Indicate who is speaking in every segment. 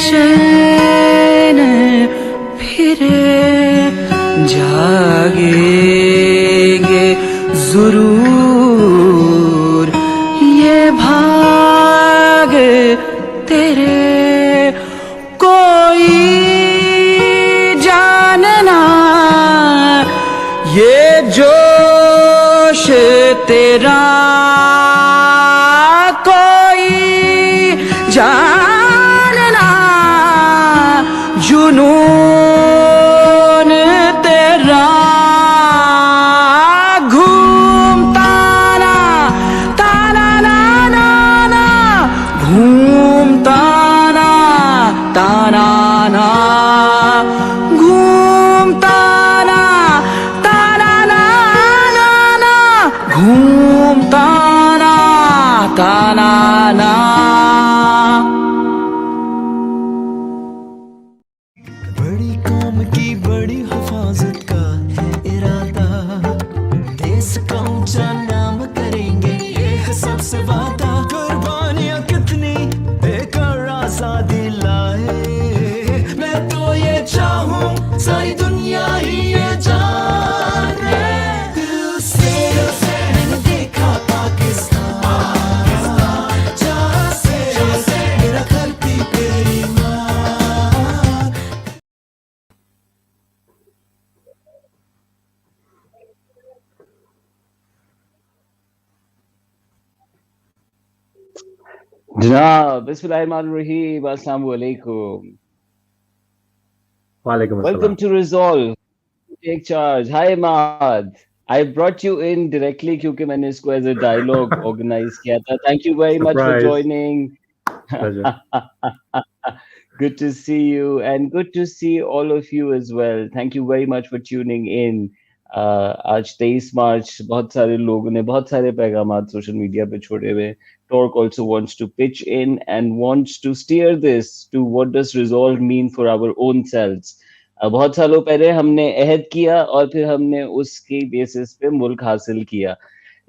Speaker 1: चैन फिरे जागेंगे जरूर ये भाग तेरे कोई जानना ये जोश तेरा कोई जानना जुनून तेरा घूमता ना ताना ना ना ना घूमता ना ताना ना घूमता ना ताना ना ना ना घूमता ना ताना ना
Speaker 2: बड़ी कौम की बड़ी हिफाजत का इरादा देश का ऊंचा नाम करेंगे ये है सबसे वादा कुर्बानियां कितनी देकर आजादी लाए मैं तो ये चाहूं सारी दुनिया ही ये जाने दिल से मैंने देखा पाकिस्तान जहाँ से मेरा धरती तेरी माँ
Speaker 3: Janaab, Bismillahirrahmanirrahim. Assalamu alaikum.
Speaker 4: Walaikum
Speaker 3: Welcome
Speaker 4: assalam.
Speaker 3: to Resolve. Take charge. Hi, Imaad. I brought you in directly क्योंकि मैंने इसको as a dialogue organize किया था. Thank you very much for
Speaker 4: Surprise.
Speaker 3: joining.
Speaker 4: Pleasure.
Speaker 3: Good to see you and good to see all of you as well. Thank you very much for tuning in. आज 23 मार्च बहुत सारे लोगों ने बहुत सारे पैगामात social media पे छोड़े हुए. Torque also wants to pitch in and wants to steer this to what does resolve mean for our own selves. बहुत सालों पहले हमने अहद किया और फिर हमने उसके बेसिस पे मुल्क हासिल किया.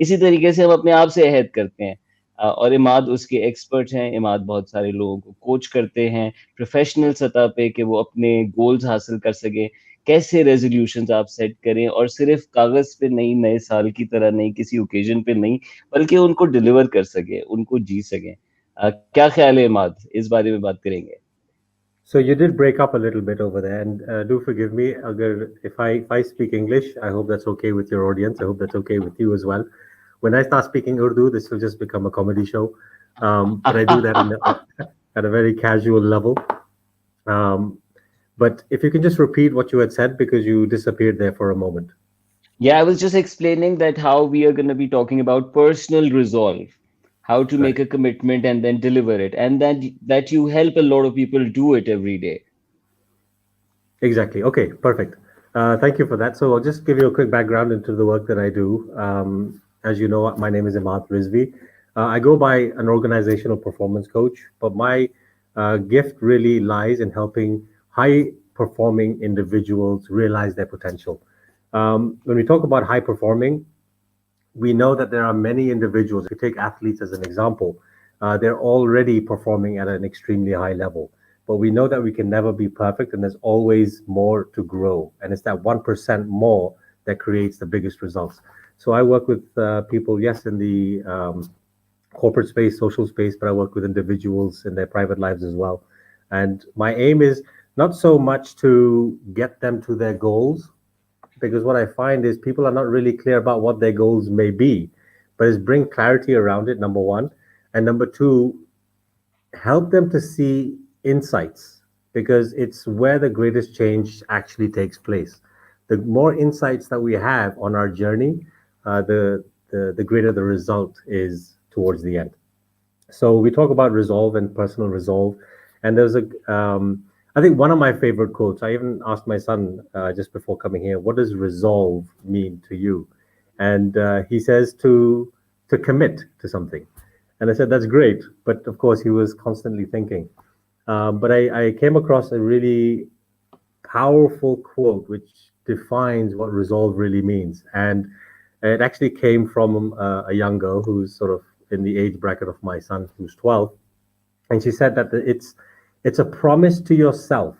Speaker 3: इसी तरीके से हम अपने आप से अहद करते हैं. और इमाद उसके एक्सपर्ट हैं. इमाद बहुत सारे लोगों को कोच करते हैं प्रोफेशनल सतह पे कि वो अपने गोल्स हासिल कर सके. कैसे रेजोल्यूशंस आप सेट करें और सिर्फ कागज पे नहीं, नए साल की तरह नहीं, किसी ओकेजन पे नहीं, बल्कि उनको डिलीवर कर सके, उनको जी सके. क्या ख्याल है इमाद, इस बारे में बात करेंगे.
Speaker 4: So you did break up a little bit over there, and do forgive me. If I speak English, I hope that's okay with your audience. I hope that's okay with you as well. When I start speaking Urdu, this will just become a comedy show, but I do that at a very casual level. But if you can just repeat what you had said because you disappeared there for a moment.
Speaker 3: Yeah, I was just explaining that how we are going to be talking about personal resolve, how to
Speaker 4: Right.
Speaker 3: make a commitment and then deliver it, and that you help a lot of people do it every day.
Speaker 4: Exactly. Okay, perfect. Thank you for that. So I'll just give you a quick background into the work that I do. As you know, my name is Imaad Rizvi. I go by an organizational performance coach, but my gift really lies in helping high-performing individuals realize their potential. When we talk about high performing, we know that there are many individuals. If you take athletes as an example, they're already performing at an extremely high level. But we know that we can never be perfect, and there's always more to grow. And it's that 1% more that creates the biggest results. So I work with people, yes, in the corporate space, social space, but I work with individuals in their private lives as well. And my aim is not so much to get them to their goals, because what I find is people are not really clear about what their goals may be, but is bring clarity around it, number one. And number two, help them to see insights, because it's where the greatest change actually takes place. The more insights that we have on our journey, the greater the result is towards the end. So we talk about resolve and personal resolve, and there's I think one of my favorite quotes. I even asked my son just before coming here, "What does resolve mean to you?" And he says to commit to something. And I said, "That's great," but of course he was constantly thinking. But I came across a really powerful quote which defines what resolve really means, and it actually came from a young girl who's sort of in the age bracket of my son, who's 12, and she said that It's a promise to yourself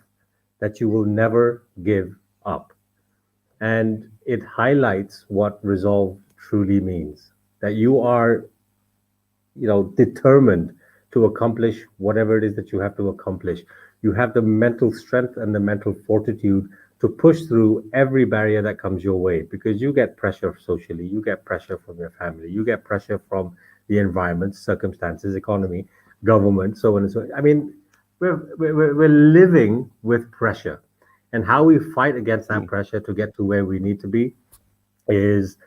Speaker 4: that you will never give up. And it highlights what resolve truly means, that you are, determined to accomplish whatever it is that you have to accomplish. You have the mental strength and the mental fortitude to push through every barrier that comes your way, because you get pressure socially, you get pressure from your family, you get pressure from the environment, circumstances, economy, government, so on and so on. I mean, we're living with pressure, and how we fight against that
Speaker 3: ji,
Speaker 4: pressure to get to where we need to be is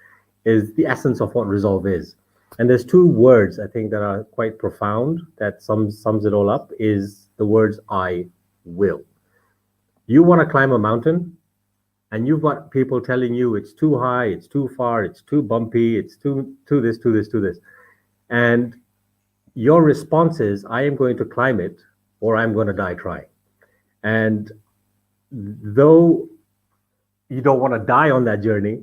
Speaker 4: is the essence of what resolve is. And there's two words I think that are quite profound that sums it all up, is the words I will. You want to climb a mountain, and you've got people telling you it's too high, it's too far, it's too bumpy, it's too this, too this, too this. And your response is, I am going to climb it, or I'm going to die trying. And though you don't want to die on that journey,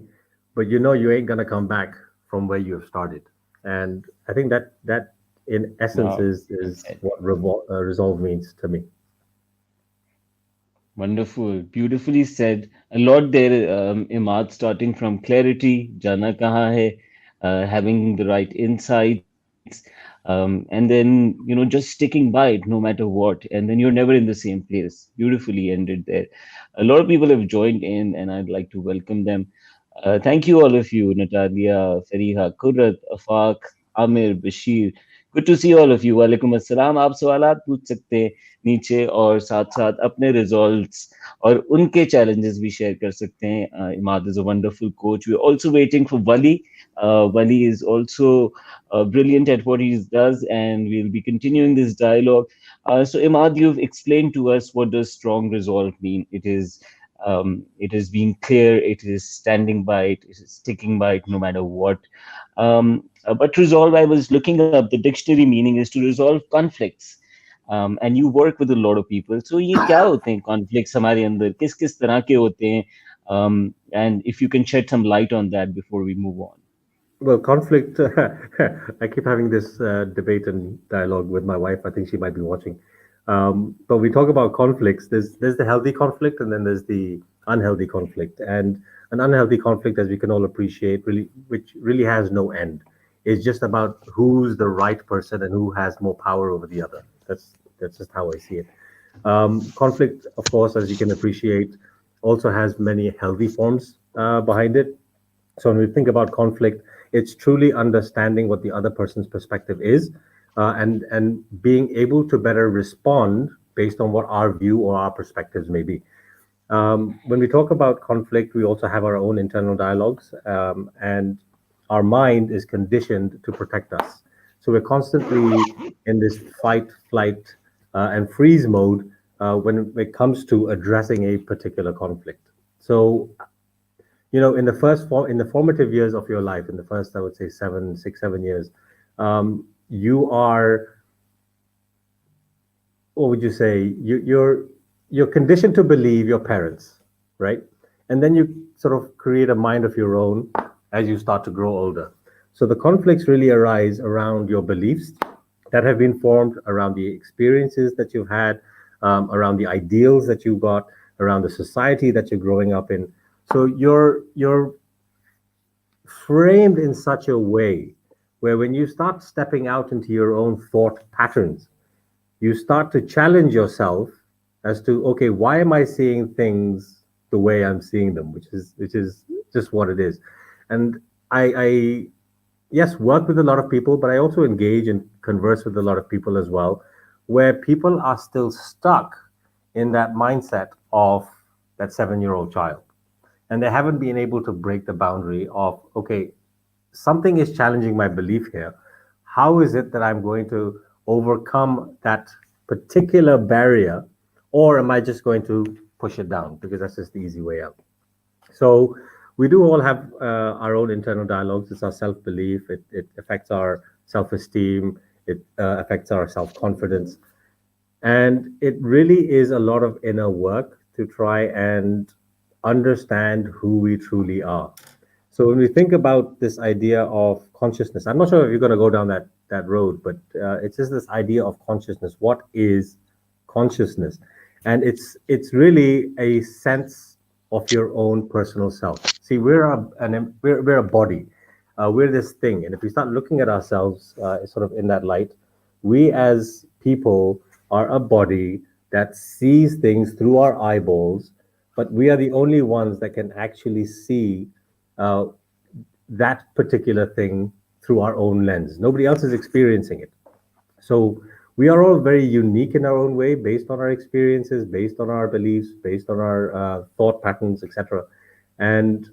Speaker 4: but you know you ain't gonna come back from where you have started. And I think that in essence
Speaker 3: wow, well
Speaker 4: is
Speaker 3: said.
Speaker 4: what resolve means to me.
Speaker 3: Wonderful, beautifully said. A lot there, Imad, starting from clarity, jana kahan hai, having the right insights, and then just sticking by it no matter what, and then you're never in the same place. Beautifully ended there. A lot of people have joined in, and I'd like to welcome them. Thank you, all of you, Natalia, Fariha, Kurrat, Afaq, Amir, Bashir. Good to see all of you. वालेकुम अस्सलाम. आप सवालात पूछ सकते हैं नीचे, और साथ साथ अपने रिजल्ट्स और उनके challenges भी share कर सकते हैं. Imad is a wonderful coach. We're also waiting for Wali. Wali is also brilliant at what he does, and we'll be continuing this dialogue. So, Imad, you've explained to us what does strong resolve mean. It is being clear, it is standing by it, it is sticking by it no matter what. But resolve, I was looking up, the dictionary meaning is to resolve conflicts. And you work with a lot of people. So ये क्या होते हैं conflicts हमारे अंदर, किस किस तरह के होते हैं? And if you can shed some light on that before we move on.
Speaker 4: Well, conflict. I keep having this debate and dialogue with my wife. I think she might be watching. But we talk about conflicts. There's the healthy conflict, and then there's the unhealthy conflict. And an unhealthy conflict, as we can all appreciate, really, which really has no end, is just about who's the right person and who has more power over the other. That's just how I see it. Conflict, of course, as you can appreciate, also has many healthy forms behind it. So when we think about conflict, it's truly understanding what the other person's perspective is, and being able to better respond based on what our view or our perspectives may be. When we talk about conflict, we also have our own internal dialogues, and our mind is conditioned to protect us. So we're constantly in this fight, flight, and freeze mode when it comes to addressing a particular conflict. So in in the formative years of your life, in the first, I would say 7 6 7 years, you are, what would you say, you're conditioned to believe your parents, right? And then you sort of create a mind of your own as you start to grow older. So the conflicts really arise around your beliefs that have been formed, around the experiences that you've had, around the ideals that you got, around the society that you're growing up in. So you're framed in such a way where when you start stepping out into your own thought patterns, you start to challenge yourself as to, okay, why am I seeing things the way I'm seeing them, which is just what it is. And I yes, work with a lot of people, but I also engage and converse with a lot of people as well, where people are still stuck in that mindset of that 7-year-old child, and they haven't been able to break the boundary of, okay, something is challenging my belief here. How is it that I'm going to overcome that particular barrier, or am I just going to push it down because that's just the easy way out? So we do all have our own internal dialogues. It's our self belief. It affects our self esteem. It affects our self confidence. And it really is a lot of inner work to try and understand who we truly are. So when we think about this idea of consciousness, I'm not sure if you're going to go down that road, but it's just this idea of consciousness. What is consciousness, and it's really a sense of your own personal self. See, we're a body, we're this thing, and if we start looking at ourselves sort of in that light, we as people are a body that sees things through our eyeballs, but we are the only ones that can actually see uh, that particular thing through our own lens. Nobody else is experiencing it. So we are all very unique in our own way, based on our experiences, based on our beliefs, based on our thought patterns, etc. And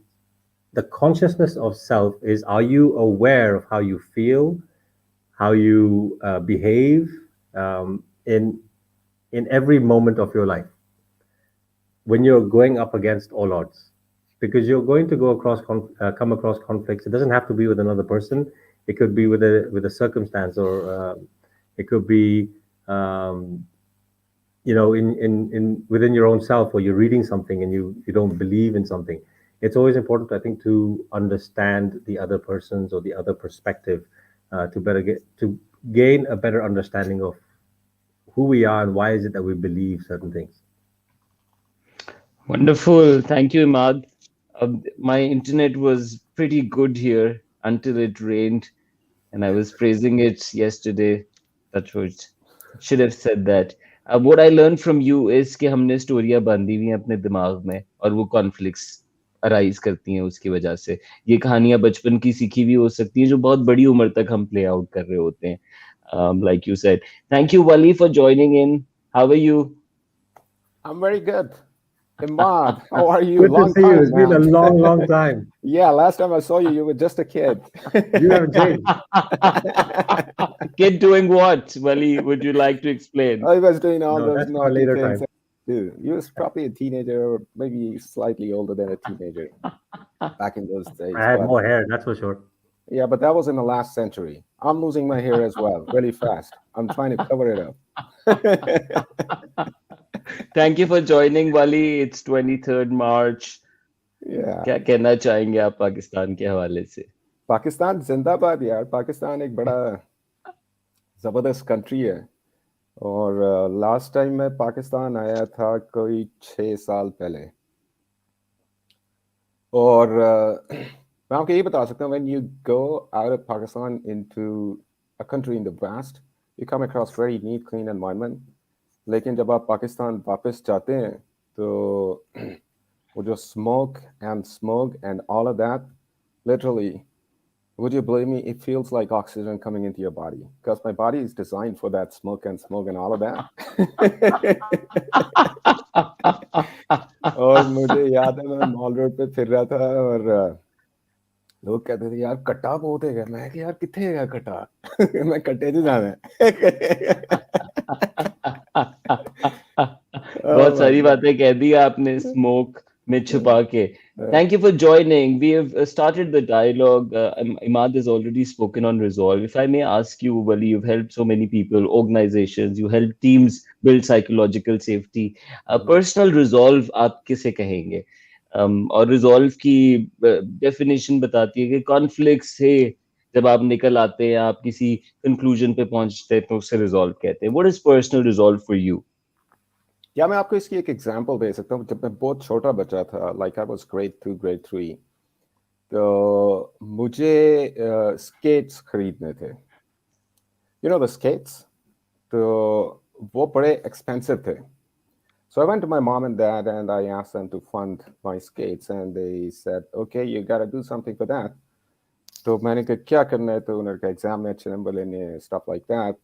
Speaker 4: the consciousness of self is: are you aware of how you feel, how you behave in every moment of your life when you're going up against all odds? Because you're going to come across conflicts. It doesn't have to be with another person. It could be with a circumstance, or it could be um, in within your own self, or you're reading something and you don't believe in something. It's always important, I think, to understand the other person's or the other perspective, to gain a better understanding of who we are and why is it that we believe certain things.
Speaker 3: Wonderful. Thank you, Imad. My internet was pretty good here until it rained, and I was praising it yesterday. That's what should have said that. What I learned from you is कि हमने स्टोरियां बांधी हुई हैं अपने दिमाग में और वो कॉन्फ्लिक्ट्स अराइज करती हैं उसकी वजह से. ये कहानियां बचपन की सीखी हुई हो सकती हैं जो बहुत बड़ी उम्र तक हम प्ले आउट कर रहे होते हैं. Like you said. Thank you, Wali, for joining in. How are you?
Speaker 5: I'm very good. Imaad, how are you?
Speaker 4: Good to
Speaker 5: Long
Speaker 4: see you.
Speaker 5: time,
Speaker 4: It's been a
Speaker 5: man.
Speaker 4: long, long time.
Speaker 5: Yeah, last time I saw you, you were just a kid.
Speaker 4: You haven't changed.
Speaker 3: Kid doing what? Wali, would you like to explain?
Speaker 5: I was doing all
Speaker 4: No,
Speaker 5: those
Speaker 4: that's for a
Speaker 5: naughty
Speaker 4: later
Speaker 5: things.
Speaker 4: time.
Speaker 5: Dude, you was probably a teenager, or maybe slightly older than a teenager back in those days.
Speaker 4: I had
Speaker 5: But
Speaker 4: more hair, that's for sure.
Speaker 5: yeah, but that was in the last century. I'm losing my hair as well, really fast. I'm trying to cover it up.
Speaker 3: Thank you for joining, Wali. It's 23rd March.
Speaker 5: Yeah.
Speaker 3: क्या कहना चाहेंगे आप पाकिस्तान के हवाले से?
Speaker 5: पाकिस्तान जिंदाबाद यार. पाकिस्तान एक बड़ा जबरदस्त कंट्री है. और लास्ट टाइम मैं पाकिस्तान आया था कोई 6 साल पहले. और मैं आपको ये बता सकता हूँ, when you go out of Pakistan into a country in the West, you come across very neat, clean environment. लेकिन जब आप पाकिस्तान वापस जाते हैं तो वो जो smoke and all of that, literally, would you believe me, it feels like oxygen coming into your body, because my body is designed for that smoke and all of that. और मुझे याद है मैं मॉल रोड पे फिर रहा था और लोग कहते थे यार कट्टा बहुत है. मैं कि यार किथे है कट्टा. मैं कट्टे से जाना है.
Speaker 3: बहुत सारी बातें कह दी आपने स्मोक में छुपा के. Thank you for joining. We have started the dialogue. Imaad has already spoken on resolve. If I may ask you, Wali, you've helped so many people, organizations, you help teams build psychological safety. Personal resolve आप किसे कहेंगे? और resolve की definition बताती है कि conflicts से जब आप निकल आते हैं, आप किसी conclusion पे पहुंचते हैं, तो उसे resolve कहते हैं. What is personal resolve for you?
Speaker 5: या मैं आपको इसकी एक एग्जांपल दे सकता हूँ. जब मैं बहुत छोटा बच्चा था, like I was grade 2 grade 3, तो मुझे स्केट्स खरीदने थे. यू नो द स्केट्स, तो वो बड़े एक्सपेंसिव थे. So I went to my mom and dad and I asked them to fund my skates and they said, okay, you got to do something for that. तो मैंने कहा क्या करना है, तो उन्होंने कहा एग्जाम में अच्छे नंबर लेने हैं, स्टफ लाइक दैट,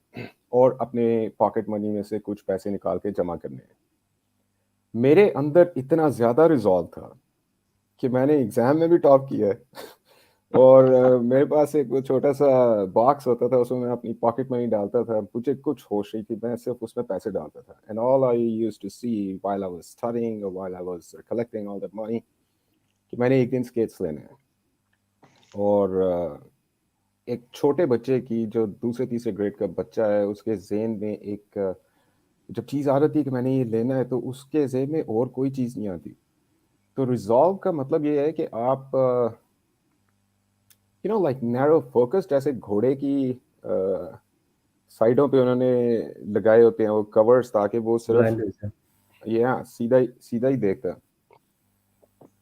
Speaker 5: और अपने पॉकेट मनी में से कुछ पैसे निकाल के जमा करने हैं. मेरे अंदर इतना ज़्यादा रिजॉल्व था कि मैंने एग्जाम में भी टॉप किया है. और मेरे पास एक वो छोटा सा बॉक्स होता था, उसमें मैं अपनी पॉकेट मनी डालता था. मुझे कुछ होश नहीं थी, मैं सिर्फ उसमें पैसे डालता था. And all I used to see while I was studying और while I was collecting all that money कि मैंने एक दिन स्केट्स लेने हैं. और एक छोटे बच्चे की, जो दूसरे तीसरे ग्रेड का बच्चा है, उसके ज़हन में एक जब चीज़ आ रही है कि मैंने ये लेना है, तो उसके ज़हन में और कोई चीज़ नहीं आती. तो रिजॉल्व का मतलब ये है कि आप you know like narrow focus, जैसे घोड़े की साइडों पे उन्होंने लगाए होते हैं वो कवर्स ताकि वो सिर्फ
Speaker 4: Blinders, yeah.
Speaker 5: सीधा ही देखता है।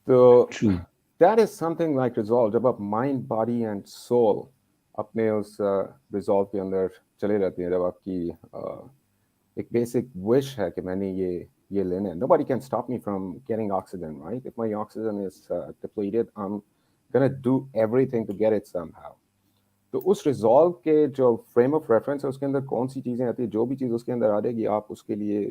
Speaker 5: तो
Speaker 3: True.
Speaker 5: that is something like resolve, जब आप माइंड बॉडी एंड सोल अपने उस रिजॉल्व के अंदर चले रहते हैं, जब आपकी एक बेसिक विश है कि मैंने ये लेना है। Nobody can stop me from getting oxygen, right? If my oxygen is depleted, I'm gonna do everything to get it somehow. तो उस रिजॉल्व के जो फ्रेम ऑफ रेफरेंस है उसके अंदर कौन सी चीजें आती है, जो भी चीज उसके अंदर आ जाएगी आप उसके लिए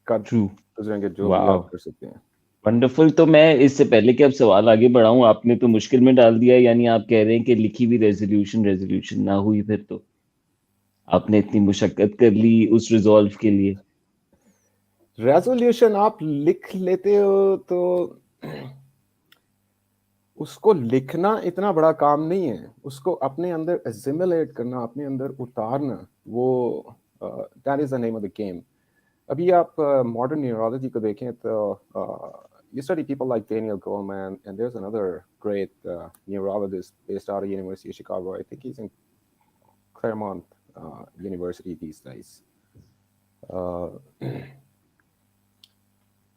Speaker 5: कर
Speaker 3: True.
Speaker 5: गुजरेंगे, जो भी
Speaker 3: Wow.
Speaker 5: आप कर सकते हैं।
Speaker 3: वंडरफुल। तो मैं इससे पहले कि अब सवाल आगे बढ़ाऊं, आपने तो मुश्किल में डाल दिया है। यानी आप कह रहे हैं कि लिखी हुई रेजोल्यूशन ना हुई, फिर तो आपने इतनी मुशक्कत कर ली उस रिजॉल्व के लिए।
Speaker 5: रेजोल्यूशन आप लिख लेते हो तो उसको लिखना इतना बड़ा काम नहीं है, उसको अपने अंदर एसिमिलेट करना, अपने अंदर उतारना, वो that is the name of the game. अभी आप मॉडर्न न्यूरोलॉजी को देखें तो you study people like Daniel Goleman, and there's another great neurologist based out of University of Chicago. I think he's in Claremont University these days.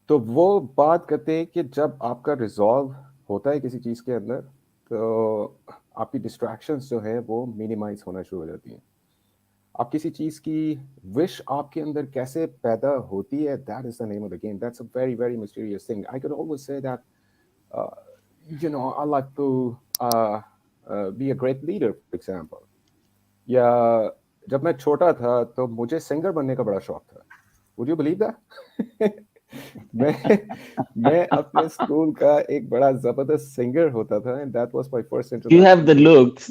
Speaker 5: तो वो बात करते हैं कि जब आपका रिजॉल्व होता है किसी चीज़ के अंदर तो आपकी डिस्ट्रैक्शंस जो है वो मिनिमाइज होना शुरू हो जाती हैं। आप किसी चीज़ की विश आपके अंदर कैसे पैदा होती है, that is the name of the game. That's a very very mysterious thing. I can always say that you know I like to be a great leader for example, या जब मैं छोटा था तो मुझे सिंगर बनने का बड़ा शौक था। Would you believe that? मैं अपने स्कूल का एक बड़ा जबरदस्त सिंगर होता था, and that was my first
Speaker 3: You have the
Speaker 5: introduction.
Speaker 3: looks.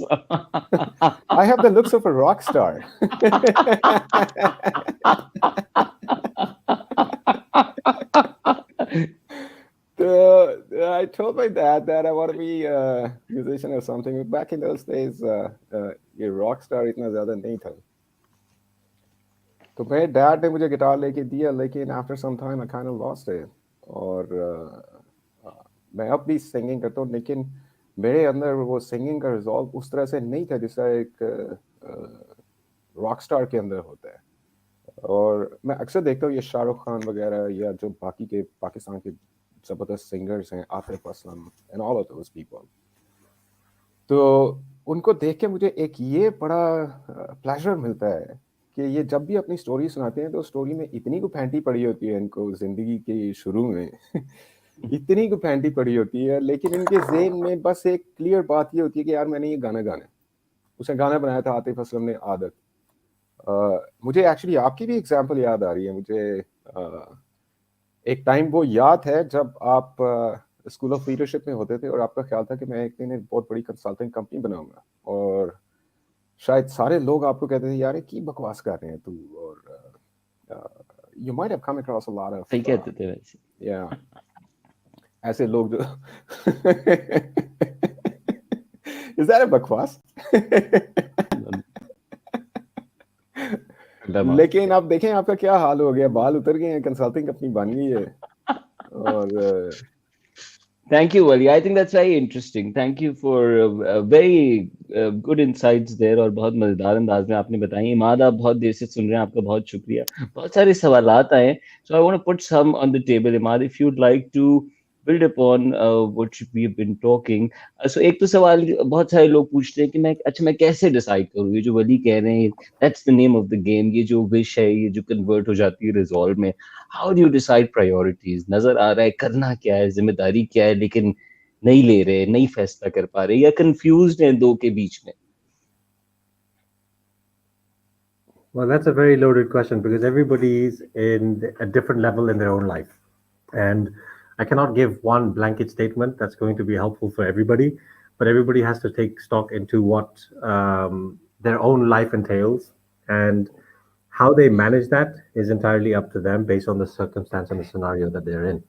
Speaker 5: I have the looks of a rock star. I told my dad that I want to be a musician or something. Back in those days, ये rock star इतना ज़्यादा नहीं था। तो मेरे dad ने मुझे guitar लेके दिया, लेकिन after some time I kind of lost it. और मैं अब भी सिंगिंग करता हूँ, लेकिन मेरे अंदर वो सिंगिंग का रिजॉल्व उस तरह से नहीं था जिसका एक रॉक स्टार के अंदर होता है। और मैं अक्सर देखता हूँ ये शाहरुख खान वगैरह या जो बाकी के पाकिस्तान के ज़बरदस्त सिंगर्स हैं, Atif Aslam and all of those people, तो उनको देख के मुझे एक ये बड़ा प्लेजर मिलता है कि ये जब भी अपनी स्टोरी सुनाते हैं तो स्टोरी में इतनी को फैंटी पड़ी होती है इनको ज़िंदगी के शुरू में इतनी को फैंटी पड़ी होती है, लेकिन इनके ज़हन में बस एक क्लियर बात ये होती है कि यार मैंने ये गाना गाना है। उसने गाना बनाया था आतिफ असलम ने, आदत। मुझे एक्चुअली आपकी भी एग्जांपल याद आ रही है। मुझे एक टाइम वो याद है जब आप स्कूल ऑफ लीडरशिप में होते थे और आपका ख्याल था कि मैं एक दिन एक बहुत बड़ी कंसल्टिंग कंपनी बनाऊंगा, और शायद सारे लोग आपको कहते थे यार की बकवास कर रहे हैं तू, और you might have come across a lot of
Speaker 3: सही कहते थे वैसे।
Speaker 5: या ऐसे लोग जो इज दैट अ बकवास? लेकिन आप देखें आपका क्या हाल हो गया, बाल उतर गए हैं, कंसल्टिंग कंपनी बन गई है। और
Speaker 3: Thank you, Wali. I think that's very interesting. Thank you for very good insights there, और बहुत मजेदार अंदाज में आपने बताई। इमाद, आप बहुत देर से सुन रहे हैं, आपका बहुत शुक्रिया। बहुत सारे सवालात आए, so I want to put some on the table. Imaad, if you'd like to build upon what we've been talking. So एक तो सवाल बहुत सारे लोग पूछते हैं कि मैं कैसे डिसाइड करूँ, ये जो वली कह रहे हैं that's the name of the game, ये जो विश है, ये जो कन्वर्ट हो जाती है रिजॉल्व में, how do you decide priorities? नजर आ रहा है करना क्या है, जिम्मेदारी क्या है, लेकिन नहीं ले रहे, नहीं फैसला कर पा रहे, या कंफ्यूज्ड हैं दो के बीच में?
Speaker 4: Well, that's a very loaded question because everybody is in a different level in their own life. And I cannot give one blanket statement that's going to be helpful for everybody, but everybody has to take stock into what their own life entails. And how they manage that is entirely up to them based on the circumstance and the scenario that they're in.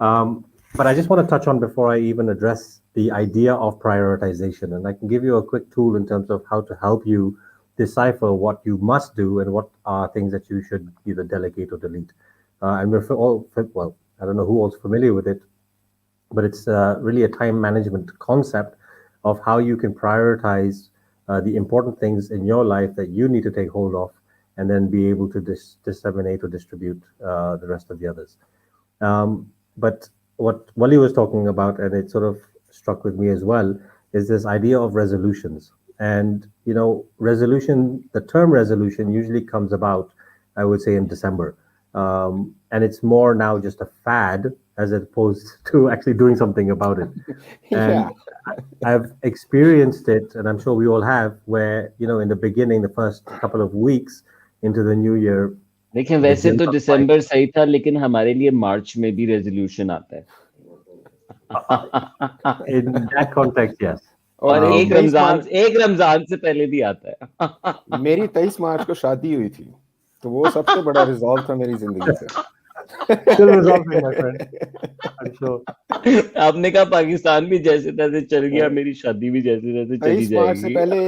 Speaker 4: But I just want to touch on before I even address the idea of prioritization. And I can give you a quick tool in terms of how to help you decipher what you must do and what are things that you should either delegate or delete. And we're all, well, I don't know who all's familiar with it, but it's really a time management concept of how you can prioritize the important things in your life that you need to take hold of, and then be able to disseminate or distribute the rest of the others. But what Wali was talking about, and it sort of struck with me as well, is this idea of resolutions. And, the term resolution usually comes about, I would say, in December. And it's more now just a fad as opposed to actually doing something about it.
Speaker 5: Yeah.
Speaker 4: And I've experienced it, and I'm sure we all have, where, in the beginning, the first couple of weeks into the new year,
Speaker 3: लेकिन
Speaker 4: the
Speaker 3: वैसे
Speaker 4: guilt
Speaker 3: तो
Speaker 4: of life.
Speaker 3: दिसंबर सही था, लेकिन हमारे लिए मार्च में भी रेजोल्यूशन आता है।
Speaker 4: In that context, yes.
Speaker 5: और
Speaker 3: और
Speaker 5: मेरी
Speaker 3: एक
Speaker 5: 23
Speaker 3: रमजान
Speaker 5: मार्च
Speaker 3: एक रमजान से पहले भी आता है।
Speaker 5: मेरी 23 मार्च को शादी हुई थी, तो वो सबसे बड़ा रिजॉल्व था मेरी जिंदगी से।
Speaker 4: Still resolving, my friend. I'm sure.
Speaker 3: आपने कहा पाकिस्तान भी जैसे तैसे चल गया, मेरी शादी भी जैसे तैसे चली
Speaker 5: 23 मार्च से
Speaker 3: जाएगी।
Speaker 5: पहले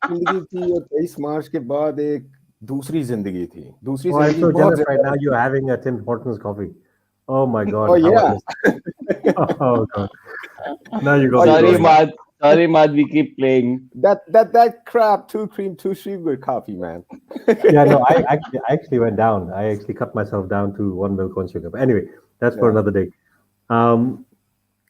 Speaker 5: जिंदगी थी और 23 मार्च के बाद एक दूसरी जिंदगी थी। दूसरी
Speaker 4: Oh, I'm
Speaker 5: जिंदगी
Speaker 4: so
Speaker 5: बहुत
Speaker 4: jealous right
Speaker 5: ज्यादा
Speaker 4: now. You're having a Tim Hortons coffee. Oh my God,
Speaker 5: Oh
Speaker 4: how I
Speaker 5: yeah.
Speaker 4: miss it. Oh God. Now you got
Speaker 5: Oh,
Speaker 4: me
Speaker 3: Sorry,
Speaker 5: yes.
Speaker 4: going.
Speaker 3: Maad. Sorry, Maad. We keep playing.
Speaker 5: That crap, 2 cream, 2 sugar coffee, man.
Speaker 4: Yeah, no, I actually went down. I actually cut myself down to 1 milk, 1 sugar. But anyway, that's for
Speaker 5: Yeah.
Speaker 4: another day. Um,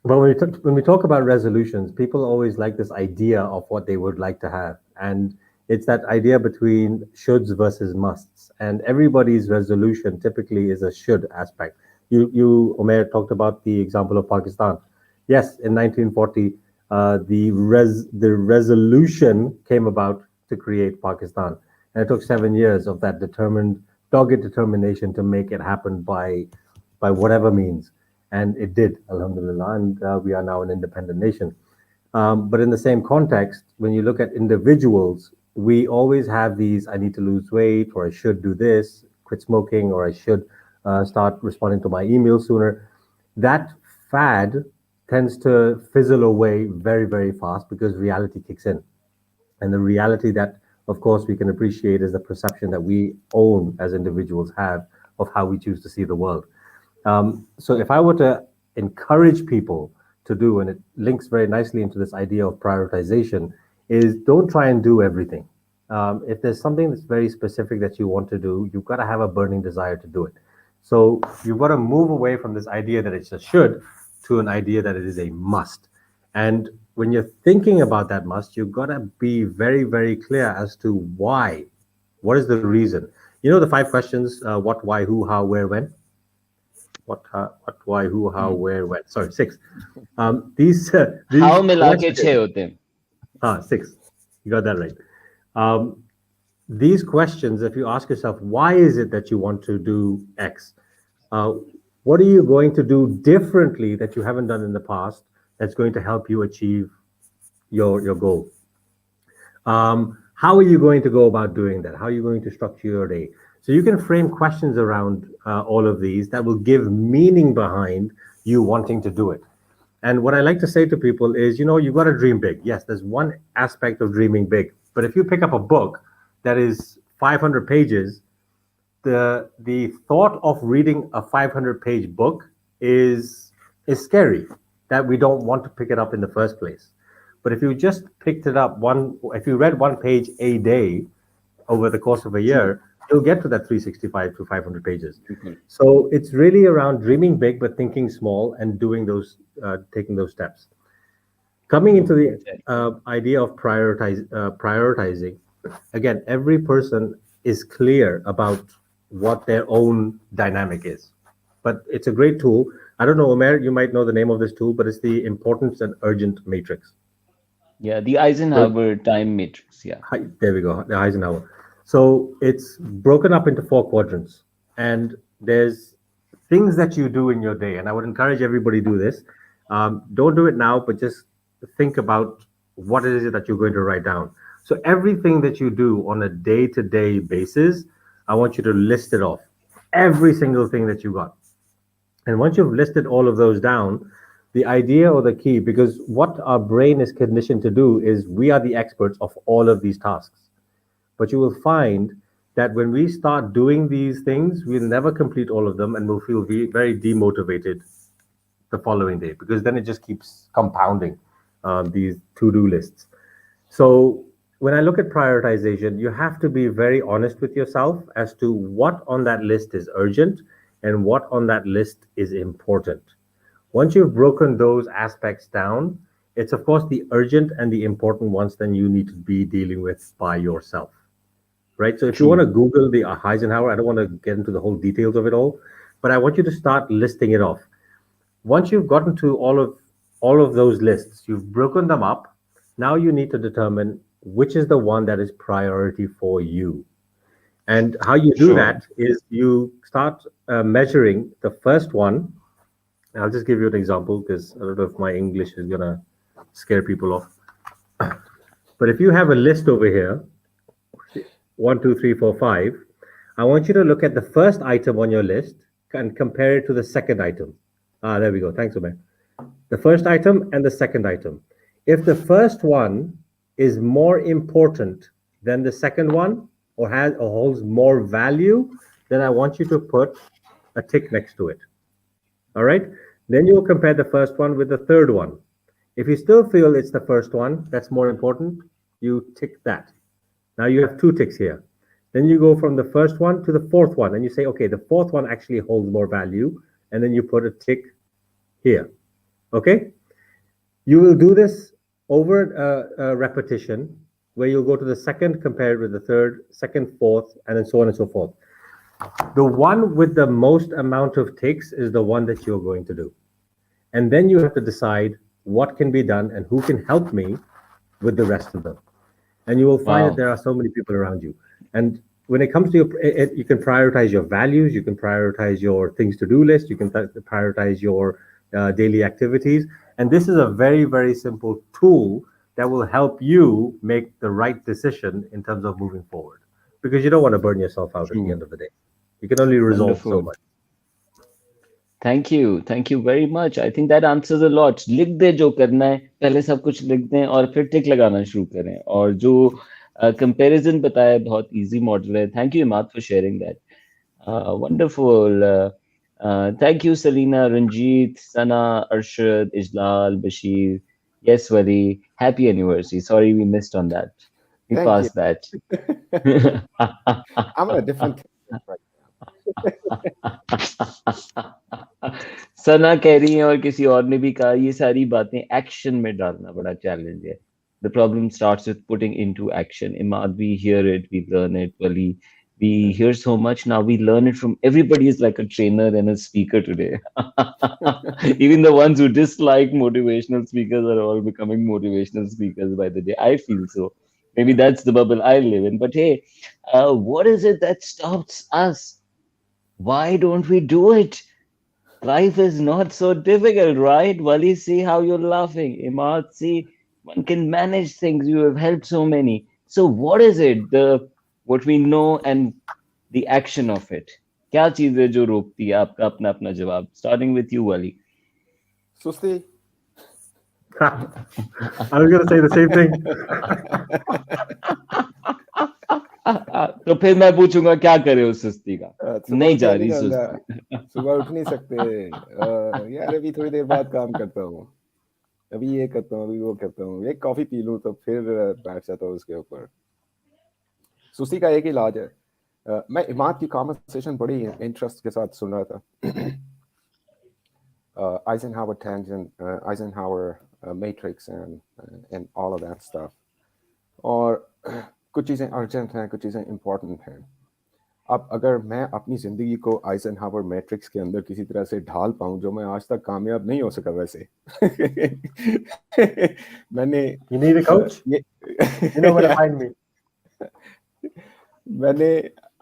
Speaker 4: but when we talk about resolutions, people always like this idea of what they would like to have, and it's that idea between shoulds versus musts. And everybody's resolution typically is a should aspect. You Umair talked about the example of Pakistan. Yes, in 1940, the resolution came about to create Pakistan, and it took 7 years of that dogged determination to make it happen by whatever means, and it did, alhamdulillah, and we are now an independent nation. But in the same context, when you look at individuals, we always have these: I need to lose weight, or I should do this, quit smoking, or I should start responding to my email sooner. That fad tends to fizzle away very, very fast because reality kicks in. And the reality that, of course, we can appreciate is the perception that we own as individuals have of how we choose to see the world. So if I were to encourage people to do, and it links very nicely into this idea of prioritization, is don't try and do everything. If there's something that's very specific that you want to do, you've got to have a burning desire to do it. So you've got to move away from this idea that it's a should to an idea that it is a must. And when you're thinking about that must, you've got to be very, very clear as to why. What is the reason? You know the 5 questions: what, why, who, how, where, when. What, why, who, how, where, when. Sorry, 6. These
Speaker 3: How मिला के
Speaker 4: questions.
Speaker 3: 6 होते हैं.
Speaker 4: 6. You got that right. Um, these questions, if you ask yourself, why is it that you want to do X? Uh, what are you going to do differently that you haven't done in the past that's going to help you achieve your goal? How are you going to go about doing that? How are you going to structure your day? So you can frame questions around all of these that will give meaning behind you wanting to do it. And what I like to say to people is, you've got to dream big. Yes, there's one aspect of dreaming big. But if you pick up a book that is 500 pages, the thought of reading a 500-page book is scary, that we don't want to pick it up in the first place. But if you just picked it up if you read one page a day over the course of a year, you'll get to that 365 to 500 pages. So it's really around dreaming big, but thinking small and taking those steps. Coming into the idea of prioritizing, again, every person is clear about what their own dynamic is. But it's a great tool. I don't know, Umair, you might know the name of this tool, but it's the importance and urgent matrix.
Speaker 3: Yeah, the Eisenhower time matrix. Yeah.
Speaker 4: There we go, the Eisenhower. So it's broken up into 4 quadrants, and there's things that you do in your day. And I would encourage everybody to do this. Don't do it now, but just think about what it is that you're going to write down. So everything that you do on a day-to-day basis, I want you to list it off. Every single thing that you got. And once you've listed all of those down, the idea or the key, because what our brain is conditioned to do is we are the experts of all of these tasks. But you will find that when we start doing these things, we'll never complete all of them, and we'll feel very demotivated the following day, because then it just keeps compounding these to-do lists. So when I look at prioritization, you have to be very honest with yourself as to what on that list is urgent and what on that list is important. Once you've broken those aspects down, it's of course the urgent and the important ones then you need to be dealing with by yourself, right? So if you want to
Speaker 3: True.
Speaker 4: Google the Eisenhower, I don't want to get into the whole details of it all, but I want you to start listing it off. Once you've gotten to all of those lists, you've broken them up. Now you need to determine which is the one that is priority for you. And how you do
Speaker 3: Sure.
Speaker 4: that is you start measuring the first one. I'll just give you an example because I don't know if my English is gonna scare people off. But if you have a list over here, one, two, three, four, five, I want you to look at the first item on your list and compare it to the second item. Ah, there we go. Thanks, Umair. The first item and the second item. If the first one is more important than the second one or has or holds more value, then I want you to put a tick next to it. All right. Then you will compare the first one with the third one. If you still feel it's the first one that's more important, you tick that. Now you have two ticks here. Then you go from the first one to the fourth one, and you say, okay, the fourth one actually holds more value, and then you put a tick here. Okay? You will do this over a repetition where you'll go to the second, compare it with the third, second, fourth, and then so on and so forth. The one with the most amount of ticks is the one that you're going to do. And then you have to decide what can be done and who can help me with the rest of them. And you will find that
Speaker 3: Wow.
Speaker 4: there are so many people around you. And when it comes to you can prioritize your values, you can prioritize your things to do list, you can prioritize your daily activities. And this is a very, very simple tool that will help you make the right decision in terms of moving forward. Because you don't want to burn yourself out at the
Speaker 3: True.
Speaker 4: end of the day. You can only resolve so
Speaker 3: Wonderful.
Speaker 4: much.
Speaker 3: Thank you, thank you very much. I think that answers a lot. लिख दे जो करना है, पहले सब कुछ लिख दें और फिर टिक लगाना शुरू करें। और जो कंपैरिजन बताया बहुत इजी मॉडल है। Thank you Imad for sharing that. Wonderful. Thank you Salina, Ranjit, Sana, Arshad, Izlal, Bashir, yes Wali, happy anniversary. Sorry we missed on that, we
Speaker 5: Thank you.
Speaker 3: Pass that.
Speaker 5: I'm on a different right
Speaker 3: Sana कह रही है और किसी और ने भी कहा, ये सारी बातें एक्शन में डालना बड़ा चैलेंज है। The problem starts with putting into action. Imad, we hear it, we learn it. Wali, we hear so much now. We learn it from everybody is like a trainer and a speaker today. Even the ones who dislike motivational speakers are all becoming motivational speakers by the day. I feel so. Maybe that's the bubble I live in. But hey, what is it that stops us? Why don't we do it? Life is not so difficult, right? Wali, see how you're laughing. Imad, see, one can manage things. You have helped so many. So what is it? What we know and the action of it. क्या चीज है जो रोकती है? आपका अपना अपना जवाब. Starting with you, Wali.
Speaker 5: Susti.
Speaker 4: I was going to say the same thing.
Speaker 3: तो फिर मैं पूछूंगा क्या करे उस सुस्ती का?
Speaker 5: सुबह
Speaker 3: नहीं
Speaker 5: उठ
Speaker 3: जा
Speaker 5: के
Speaker 3: रही
Speaker 5: नहीं
Speaker 3: सुस्ती।
Speaker 5: करना, सुबह उठ नहीं सकते। यार अभी थोड़ी देर बाद काम करता हूँ, अभी ये करता हूँ, अभी वो करता हूँ, एक कॉफी पी लूँ तो फिर बैठ जाता हूँ उसके ऊपर। सुस्ती का एक ही इलाज है। मैं इमाद की कॉन्वर्सेशन बड़ी इंटरेस्ट के साथ सुन रहा था। Eisenhower tangent, Eisenhower matrix and all of that stuff. और कुछ चीज़ें अर्जेंट हैं, कुछ चीज़ें इम्पोर्टेंट हैं। अब अगर मैं अपनी ज़िंदगी को आइजनहावर मैट्रिक्स के अंदर किसी तरह से ढाल पाऊँ, जो मैं आज तक कामयाब नहीं हो सका वैसे। मैंने
Speaker 4: You need a coach?
Speaker 5: ये
Speaker 4: You know where to find me.
Speaker 5: मैंने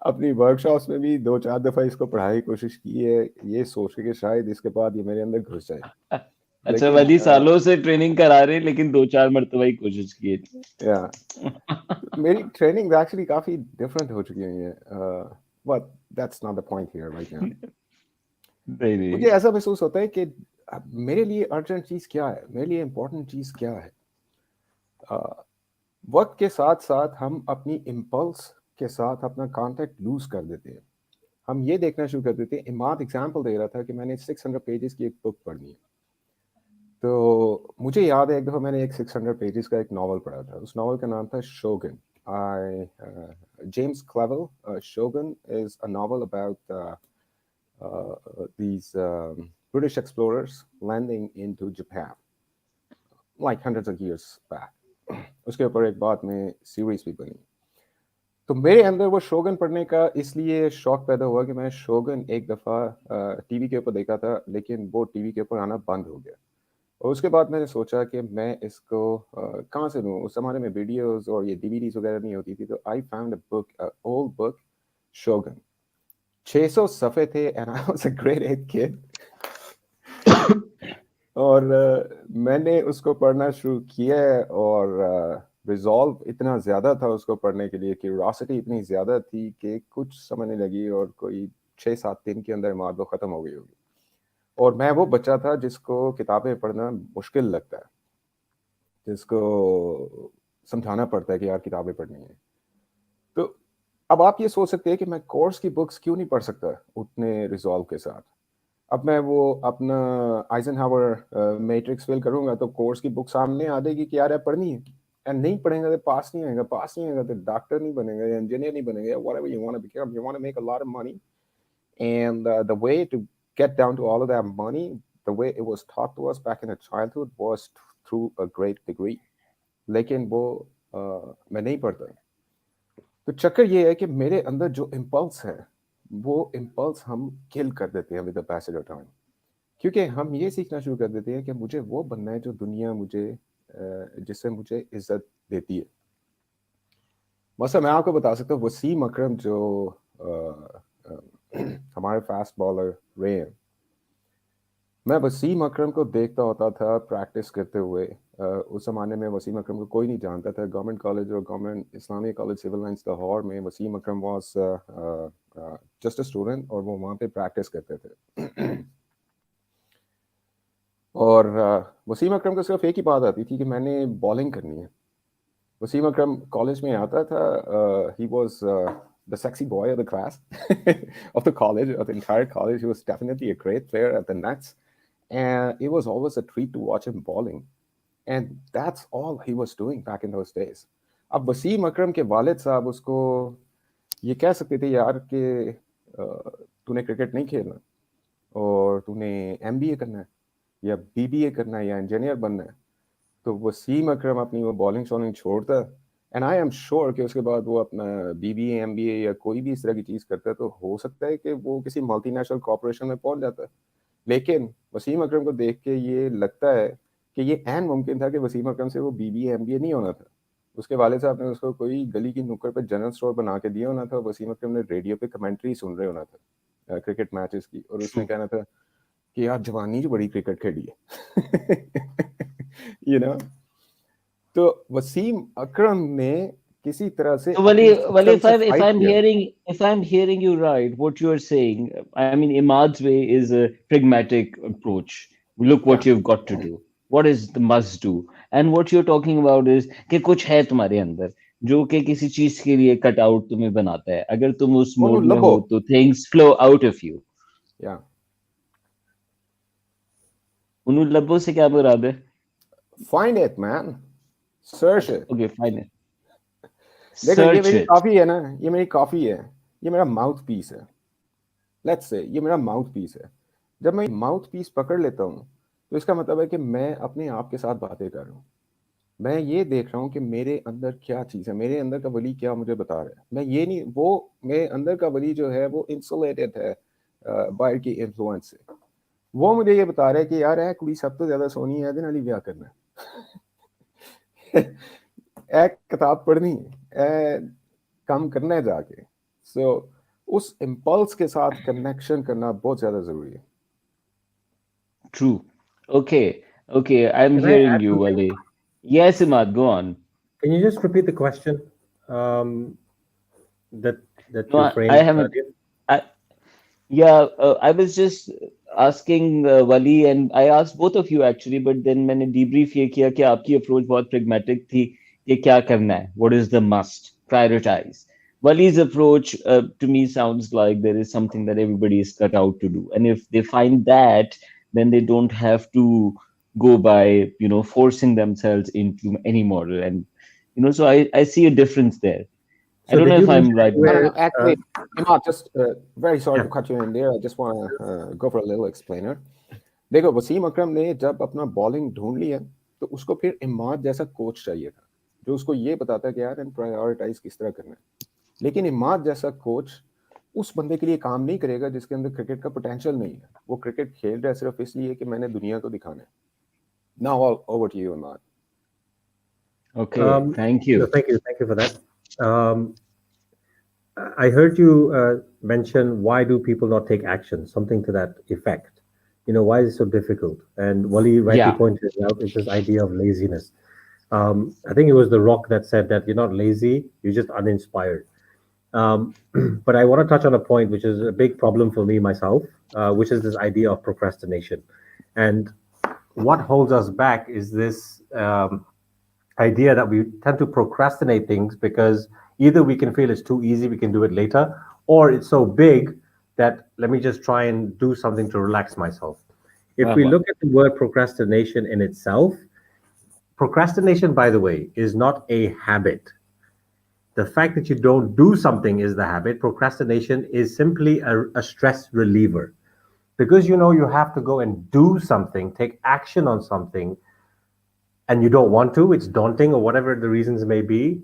Speaker 5: अपनी वर्कशॉप्स में भी 2-4 दफ़ा इसको पढ़ाने की कोशिश की है, ये सोच के कि शायद इसके बाद ये मेरे अंदर घुस जाए।
Speaker 3: अच्छा, वली सालों से ट्रेनिंग करा रहे हैं, लेकिन 2-4 मरतबा ही कोशिश की है।
Speaker 5: या मेरी ट्रेनिंग एक्चुअली काफ़ी डिफरेंट हो चुकी है, but that's not the point here right now.
Speaker 3: नहीं
Speaker 5: मुझे ऐसा महसूस होता है कि मेरे लिए अर्जेंट चीज़ क्या है, मेरे लिए इम्पोर्टेंट चीज़ क्या है। वक्त के साथ साथ हम अपनी इम्पल्स के साथ अपना कांटेक्ट लूज कर देते हैं। हम ये देखना शुरू कर देते हैं। इमाद एग्जांपल दे रहा था कि मैंने 600 पेजेस की एक बुक पढ़नी है, तो मुझे याद है एक दफ़ा मैंने एक 600 पेजेस का एक नावल पढ़ा था। उस नावल का नाम था शोगन। I James Clavell, Shogun is a novel about these British explorers landing into Japan, like hundreds of years back. उसके ऊपर एक बाद में सीरीज भी बनी। तो मेरे अंदर वो शोगन पढ़ने का इसलिए शौक पैदा हुआ कि मैं शोगन एक दफ़ा टीवी के ऊपर देखा था, लेकिन वो टीवी के ऊपर आना बंद हो गया। और उसके बाद मैंने सोचा कि मैं इसको कहाँ से लूँ। उस ज़माने में वीडियोस और ये डीवीडीज वगैरह नहीं होती थी, तो I found a book, old book, Shogun. 600 सफ़े थे and I was a grade 8 kid. और मैंने उसको पढ़ना शुरू किया और रिजॉल्व इतना ज़्यादा था उसको पढ़ने के लिए, क्यूरियोसिटी इतनी ज़्यादा थी कि कुछ समझने लगी और कोई 6-7 दिन के अंदर इमाद वो ख़त्म हो गई होगी। और मैं वो बच्चा था जिसको किताबें पढ़ना मुश्किल लगता है, जिसको समझाना पड़ता है कि यार किताबें पढ़नी है। तो अब आप ये सोच सकते हैं कि मैं कोर्स की बुक्स क्यों नहीं पढ़ सकता उतने रिजॉल्व के साथ। अब मैं वो अपना आइजनहावर मैट्रिक्स फिल करूंगा तो कोर्स की बुक सामने आ जाएगी कि यार ये पढ़नी है, एंड नहीं पढ़ेंगे तो पास नहीं आएगा, पास नहीं आएगा तो डॉक्टर नहीं बनेगा या इंजीनियर नहीं बनेगा, whatever you want to become, you want to make a lot of money, and the way to get down to all of that money, the way it was taught to us back in our childhood was through a great degree. लेकिन वो मैं नहीं पढ़ता। तो चक्कर ये है कि मेरे अंदर जो इम्पल्स है वो इम्पल्स हम किल कर देते हैं with the passage of time, क्योंकि हम ये सीखना शुरू कर देते हैं कि मुझे वो बनना है जो दुनिया मुझे जिससे मुझे इज्जत देती है। मसला मैं आपको बता सकता हूँ, वसीम अकरम जो हमारे फास्ट बॉलर रहे हैं, मैं वसीम अकरम को देखता होता था प्रैक्टिस करते हुए। उस ज़माने में वसीम अकरम को कोई नहीं जानता था। गवर्नमेंट कॉलेज और government Islamic college civil lines Lahore में Wasim Akram was just a student और वो वहाँ पे प्रैक्टिस करते थे। और वसीम अकरम को सिर्फ एक ही बात आती थी कि मैंने बॉलिंग करनी है। वसीम अकरम कॉलेज में आता था, he was the sexy boy of the class, of the college, of the entire college. He was definitely a great player at the Nets, and it was always a treat to watch him bowling. And that's all he was doing back in those days. अब वसीम अकरम के वालिद साहब उसको ये कह सकते थे यार कि तूने क्रिकेट नहीं खेलना और तूने एमबीए करना है या बीबीए करना है या इंजीनियर बनना है, तो वसीम अकरम अपनी वो बॉलिंग शॉलिंग छोड़ता, एंड आई एम श्योर कि उसके बाद वो अपना बीबीए एमबीए या कोई भी इस तरह की चीज़ करता है तो हो सकता है कि वो किसी मल्टीनेशनल कॉर्पोरेशन में पहुंच जाता है। लेकिन वसीम अकरम को देख के ये लगता है कि ये ऐन मुमकिन था कि वसीम अकरम से वो बीबीए एमबीए नहीं होना था। उसके वालिद साहब ने उसको कोई गली की नुक्कड़ पे जनरल स्टोर बना के दिया होना था, वसीम अकरम ने रेडियो पे कमेंट्री सुन रहे होना था क्रिकेट मैचेस की, और उसने कहना था कि यार जवानी जो बड़ी क्रिकेट खेली है। यू नो, तो वसीम अकरम ने किसी तरह से
Speaker 3: So, Wali,
Speaker 5: अपने
Speaker 3: Wali,
Speaker 5: सिस्टम से फाइट किया।
Speaker 3: if I'm hearing you right, what you are saying, I mean, Imaad's way is a pragmatic approach. Look
Speaker 5: या
Speaker 3: what you've got to do. What is the must do? And what you're talking about is कि कुछ है तुम्हारे अंदर जो कि किसी चीज के लिए कट आउट तुम्हें बनाता है। अगर तुम उस
Speaker 5: ओनू
Speaker 3: मोड में
Speaker 5: लबो
Speaker 3: हो तो things flow out of you.
Speaker 5: या
Speaker 3: उन्हें लब्बों से क्या मुराद है?
Speaker 5: Find it man, search it.
Speaker 3: Okay, fine.
Speaker 5: देखो ये
Speaker 3: Search
Speaker 5: मेरी
Speaker 3: it.
Speaker 5: कॉफी है ना, ये मेरी कॉफी है, ये मेरा माउथ पीस है। लेट्स से ये मेरा माउथ पीस है। जब मैं माउथ पीस पकड़ लेता हूँ तो इसका मतलब है कि मैं अपने आप के साथ बातें कर रहा हूँ। मैं ये देख रहा हूँ कि मेरे अंदर क्या चीज़ है, मेरे अंदर का वली क्या मुझे बता रहा है। मैं ये नहीं, वो मेरे अंदर का वली जो है वो इंसुलेटेड है बाहर की इन्फ्लुएंस से। वो मुझे ये बता रहा है कि यार है कुड़ी सब तो ज़्यादा सोनी है, दिन वाली ब्याह करना है। एक किताब पढ़नी है, काम करना है जाके। सो उस इम्पल्स के साथ कनेक्शन करना बहुत ज़्यादा ज़रूरी है।
Speaker 3: True. Okay. Okay. I'm
Speaker 4: Can I
Speaker 3: hearing
Speaker 4: add
Speaker 3: you,
Speaker 4: something?
Speaker 3: Wali. Yes, Imad, go on.
Speaker 4: Can you just repeat the question um, that that
Speaker 3: No,
Speaker 4: you
Speaker 3: I
Speaker 4: framed
Speaker 3: haven't.
Speaker 4: earlier?
Speaker 3: I, yeah, I was just asking Wali, and I asked both of you actually, but then मैंने debrief ये किया कि आपकी approach बहुत pragmatic थी कि क्या करना है, what is the must, prioritize. Wali's approach to me sounds like there is something that everybody is cut out to do, and if they find that, then they don't have to go by, forcing themselves into any model. And, so I see a difference there. I
Speaker 4: So
Speaker 3: don't
Speaker 4: did
Speaker 3: know
Speaker 4: you
Speaker 3: if I'm
Speaker 4: mention
Speaker 3: right.
Speaker 5: No, no,
Speaker 4: where?
Speaker 5: no. Actually, Imaad, just very sorry
Speaker 4: Yeah.
Speaker 5: to cut you in there. I just want to go for a little explainer. देखो वसीम अकरम ने जब अपना bowling ढूंढ ली है तो उसको फिर इमाद जैसा कोच चाहिए था जो उसको ये बताता है कि यार इन प्रायोरिटाइज किस तरह करना है लेकिन इमाद जैसा कोच उस बंदे के लिए काम नहीं करेगा जिसके अंदर क्रिकेट का पोटेंशियल नहीं है वो क्रिकेट खेल रहा है सिर्फ इसलिए कि मैंने दुनिया को दिखाना है now over to you Imad
Speaker 3: Okay, thank you.
Speaker 4: No, thank you for that. Um, I heard you mention why do people not take action, something to that effect. Why is it so difficult? And Wali rightly
Speaker 3: Yeah.
Speaker 4: pointed out, it's this idea of laziness. I think it was The Rock that said that you're not lazy, you're just uninspired. Um, but I want to touch on a point which is a big problem for me myself, which is this idea of procrastination. And what holds us back is this idea that we tend to procrastinate things because either we can feel it's too easy, we can do it later, or it's so big that let me just try and do something to relax myself. If
Speaker 3: Wow,
Speaker 4: we
Speaker 3: wow.
Speaker 4: look at the word procrastination in itself, procrastination, by the way, is not a habit. The fact that you don't do something is the habit. Procrastination is simply a stress reliever. Because you have to go and do something, take action on something, and you don't want to, it's daunting or whatever the reasons may be,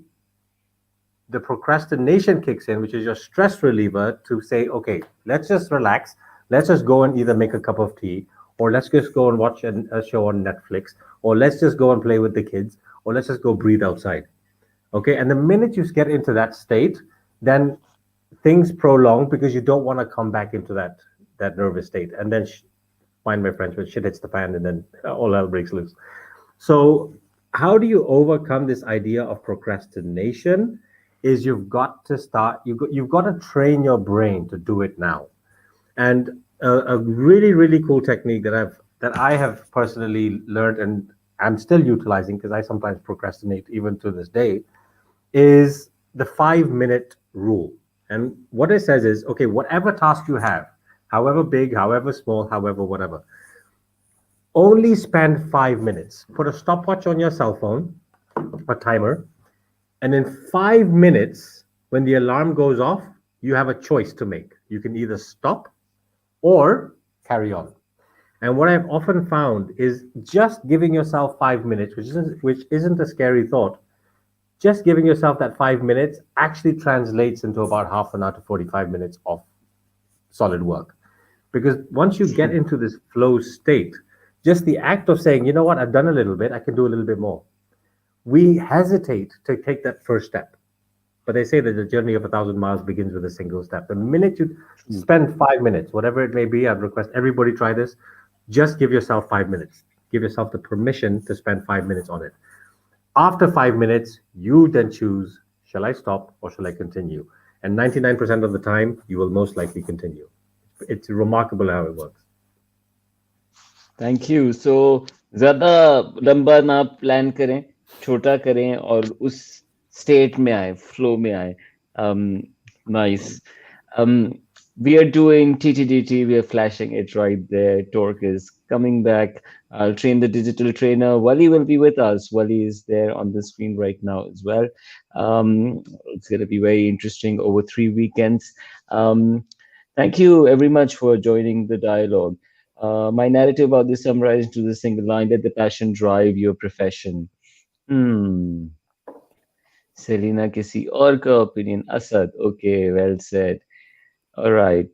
Speaker 4: the procrastination kicks in, which is your stress reliever to say, okay, let's just relax. Let's just go and either make a cup of tea, or let's just go and watch a show on Netflix, or let's just go and play with the kids, or let's just go breathe outside. Okay. And the minute you get into that state, then things prolong because you don't want to come back into that nervous state. And then, find my French, but shit hits the fan and then all hell breaks loose. So, how do you overcome this idea of procrastination? Is you've got to start, you've got to train your brain to do it now. And a really, really cool technique that I have personally learned and I'm still utilizing because I sometimes procrastinate even to this day is the 5 minute rule. And what it says is, okay, whatever task you have, however big, however small, however whatever, only spend 5 minutes. Put a stopwatch on your cell phone, a timer, and in 5 minutes, when the alarm goes off, you have a choice to make. You can either stop or carry on. And what I've often found is just giving yourself 5 minutes, which isn't a scary thought. Just giving yourself that 5 minutes actually translates into about half an hour to 45 minutes of solid work. Because once you get into this flow state, just the act of saying, you know what, I've done a little bit, I can do a little bit more. We hesitate to take that first step. But they say that the journey of 1,000 miles begins with a single step. The minute you spend 5 minutes, whatever it may be, I'd request everybody try this. Just give yourself 5 minutes. Give yourself the permission to spend 5 minutes on it. After 5 minutes, you then choose, shall I stop or shall I continue? And 99% of the time, you will most likely continue. It's remarkable how it works.
Speaker 3: Thank you so ज्यादा लंबा ना plan करें, छोटा करें और उस state में आए, फ्लो में आए. Nice. We are doing TTDT. We are flashing it right there. Torque is coming back. I'll train the digital trainer. Wali will be with us. Wali is there on the screen right now as well. It's going to be very interesting over 3 weekends. Thank you very much for joining the dialogue. My narrative about this summarized into the single line: let the passion drive your profession. Hmm. Selena kisi aur ka opinion. Asad. Okay, well said. All right.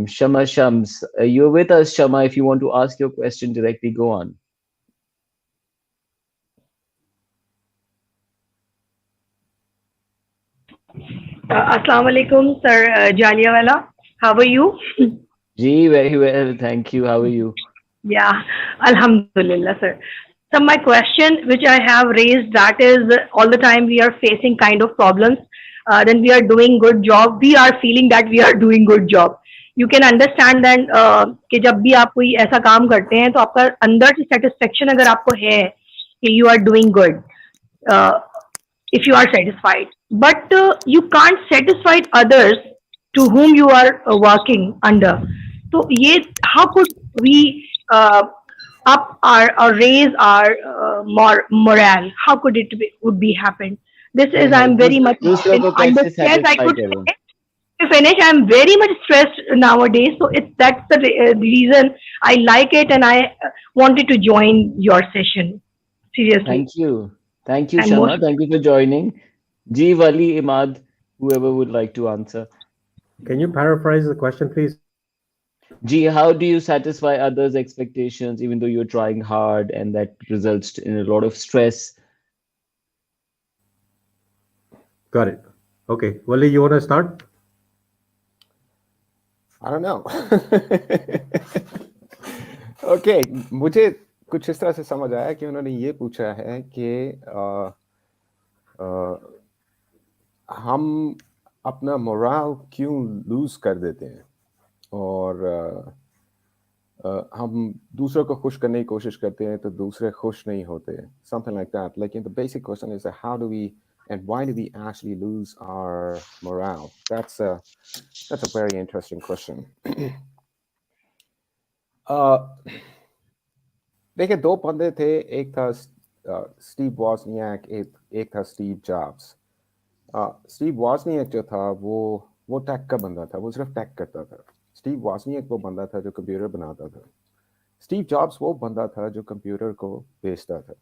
Speaker 3: Shama Shams, you're with us, Shama. If you want to ask your question directly, go on.
Speaker 6: Assalamu alaikum, sir Jaliawala. How are you?
Speaker 3: Gee, very well. Thank you. How are you?
Speaker 6: Yeah, Alhamdulillah, sir. So my question, which I have raised, that is all the time we are facing kind of problems. Then we are doing good job. We are feeling that we are doing good job. You can understand that कि जब भी आप कोई ऐसा काम करते हैं तो आपका अंदर से satisfaction अगर आपको है कि you are doing good, uh, if you are satisfied, but you can't satisfy others to whom you are working under. So, how could we up or raise our morale? How could it be, would be happen? This
Speaker 3: हाँ
Speaker 6: is
Speaker 3: हाँ
Speaker 6: I'm very much
Speaker 3: दूसरों को
Speaker 6: under
Speaker 3: कैसे
Speaker 6: stress, I
Speaker 3: satisfy
Speaker 6: could
Speaker 3: करें.
Speaker 6: say. To finish, I'm very much stressed nowadays, so it's that's the reason I like it, and I wanted to join your session. Seriously,
Speaker 3: Thank you
Speaker 6: and most
Speaker 3: Shama, thank you for joining. Ji, Wali, Imad, whoever would like to answer.
Speaker 4: Can you paraphrase the question, please?
Speaker 3: Ji, how do you satisfy others' expectations even though you're trying hard and that results in a lot of stress?
Speaker 4: Got it. Okay. Wali, you want to start?
Speaker 5: I don't know. Okay मुझे कुछ इस तरह से समझ आया कि उन्होंने ये पूछा है कि हम अपना मोराल क्यों लूज कर देते हैं और हम दूसरों को खुश करने की कोशिश करते हैं तो दूसरे खुश नहीं होते something like that. Like the basic question is how do we and why do we actually lose our morale? That's a very interesting question. देखिए दो बंदे थे एक था स्टीव वॉजनियाक एक था स्टीव जॉब्स स्टीव वॉजनियाक जो था वो टेक का बंदा था वो सिर्फ टेक करता था स्टीव वॉजनियाक वो बंदा था जो कंप्यूटर बनाता था स्टीव जॉब्स वो बंदा था जो कंप्यूटर को बेचता था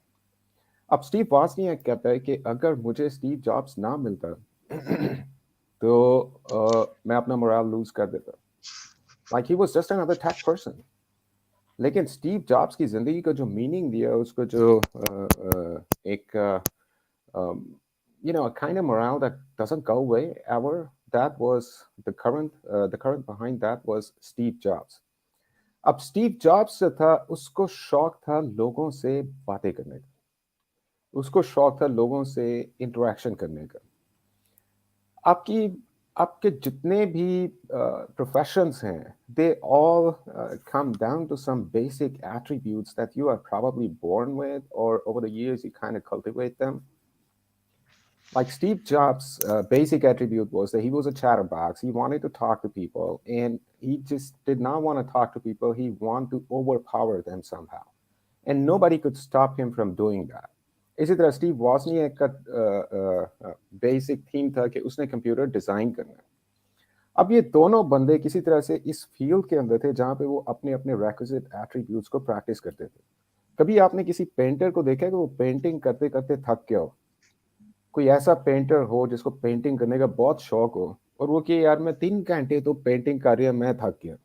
Speaker 5: अब स्टीव वॉजनियाक कहता है कि अगर मुझे स्टीव जॉब्स ना मिलता तो मैं अपना मोराल लूज कर देता like he was just another tech person लेकिन स्टीव जॉब्स की जिंदगी को जो मीनिंग दिया उसको जो एक a kind of morale that doesn't go away ever that was the current behind that was Steve Jobs. अब स्टीव जॉब्स से था उसको शौक था लोगों से बातें करने का उसको शौक था लोगों से इंटरेक्शन करने का आपके जितने भी professions हैं they all come down to some basic attributes that you are probably born with or over the years you kind of cultivate them. Like Steve Jobs' basic attribute was that he was a chatterbox. He wanted to talk to people, and he just did not want to talk to people. He wanted to overpower them somehow, and nobody could stop him from doing that. इसी तरह Steve वॉजनियाक का basic theme था कि उसने computer design करना है अब ये दोनों बंदे किसी तरह से इस फील्ड के अंदर थे जहां पे वो अपने अपने requisite attributes को प्रैक्टिस करते थे कभी आपने किसी पेंटर को देखा है कि वो पेंटिंग करते करते थक गया हो कोई ऐसा पेंटर हो जिसको पेंटिंग करने का बहुत शौक हो और वो कि यार मैं 3 घंटे तो पेंटिंग कर रहा मैं थक गया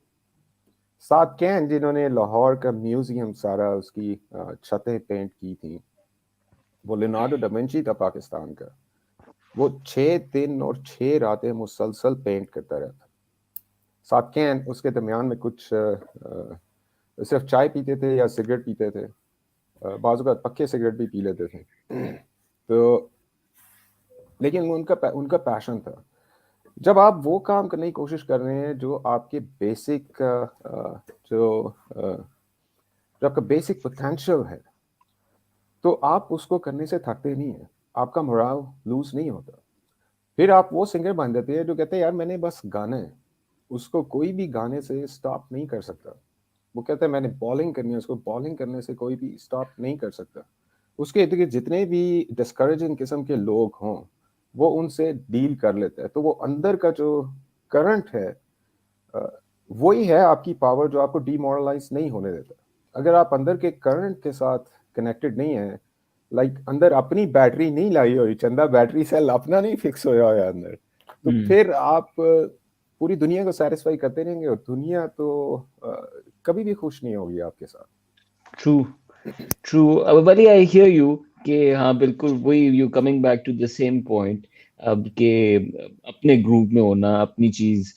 Speaker 5: साथ कैन जिन्होंने लाहौर का म्यूजियम सारा उसकी छतें पेंट की थी वो लियोनार्डो दा विंची था पाकिस्तान का वो 6 दिन और 6 रातें मुसलसल पेंट करता रहता साथ कैन उसके दरमियान में कुछ सिर्फ चाय पीते थे या सिगरेट पीते थे बाजू का पक्के सिगरेट भी पी लेते थे तो लेकिन उनका पैशन था जब आप वो काम करने की कोशिश कर रहे हैं जो आपके बेसिक जो आपका बेसिक पोटेंशियल है तो आप उसको करने से थकते नहीं है आपका मोराल लूज नहीं होता फिर आप वो सिंगर बन जाते हैं जो कहते हैं यार मैंने बस गाना है उसको कोई भी गाने से स्टॉप नहीं कर सकता वो कहता है मैंने बॉलिंग करनी है उसको बॉलिंग करने से कोई भी स्टॉप नहीं कर सकता उसके इर्द गिर्द जितने भी डिस्करेजिंग किस्म के लोग हों वो उनसे डील कर लेता है तो वो अंदर का जो करंट है वही है आपकी पावर जो आपको डीमोरलाइज नहीं होने देता अगर आप अंदर के करंट के साथ कनेक्टेड नहीं है लाइक अंदर अपनी बैटरी नहीं लाई हुई चंदा बैटरी सेल अपना नहीं फिक्स होया है अंदर तो फिर आप पूरी दुनिया को सेटिस्फाई करते रहेंगे और दुनिया तो कभी भी खुश नहीं होगी आपके साथ
Speaker 3: true Wali I hear you कि हाँ बिल्कुल वही you coming back to the same point अब के अपने ग्रुप में होना अपनी चीज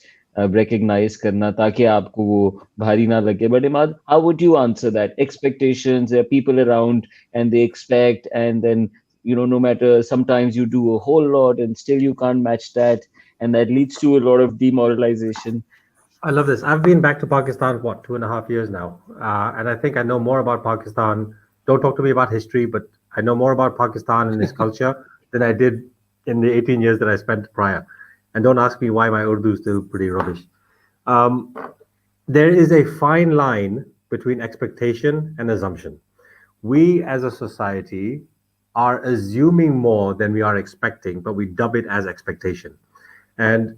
Speaker 3: recognize करना ताकि आपको वो भारी ना लगे but Imaad, how would you answer that expectations there are people around and they expect and then no matter sometimes you do a whole lot and still you can't match that and that leads to a lot of demoralization.
Speaker 4: I love this. I've been back to Pakistan, what, 2.5 years now. And I think I know more about Pakistan. Don't talk to me about history, but I know more about Pakistan and its culture than I did in the 18 years that I spent prior. And don't ask me why my Urdu is still pretty rubbish. There is a fine line between expectation and assumption. We as a society are assuming more than we are expecting, but we dub it as expectation. And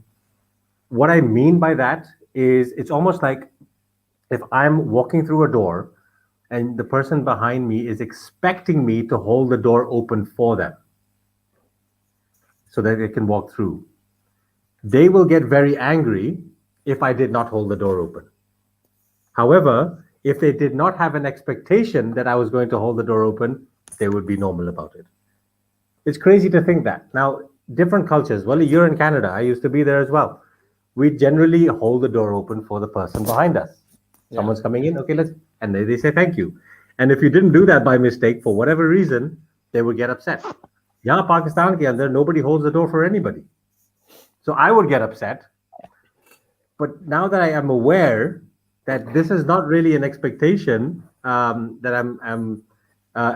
Speaker 4: what I mean by that is it's almost like if I'm walking through a door and the person behind me is expecting me to hold the door open for them so that they can walk through, they will get very angry if I did not hold the door open. However, if they did not have an expectation that I was going to hold the door open, they would be normal about it. It's crazy to think that. Now, different cultures. Well, you're in Canada. I used to be there as well. We generally hold the door open for the person behind us. Someone's coming in, okay, let's, and they say thank you. And if you didn't do that by mistake for whatever reason, they would get upset. Yeah, Pakistan ke andar, nobody holds the door for anybody. So I would get upset. But now that I am aware that this is not really an expectation that I'm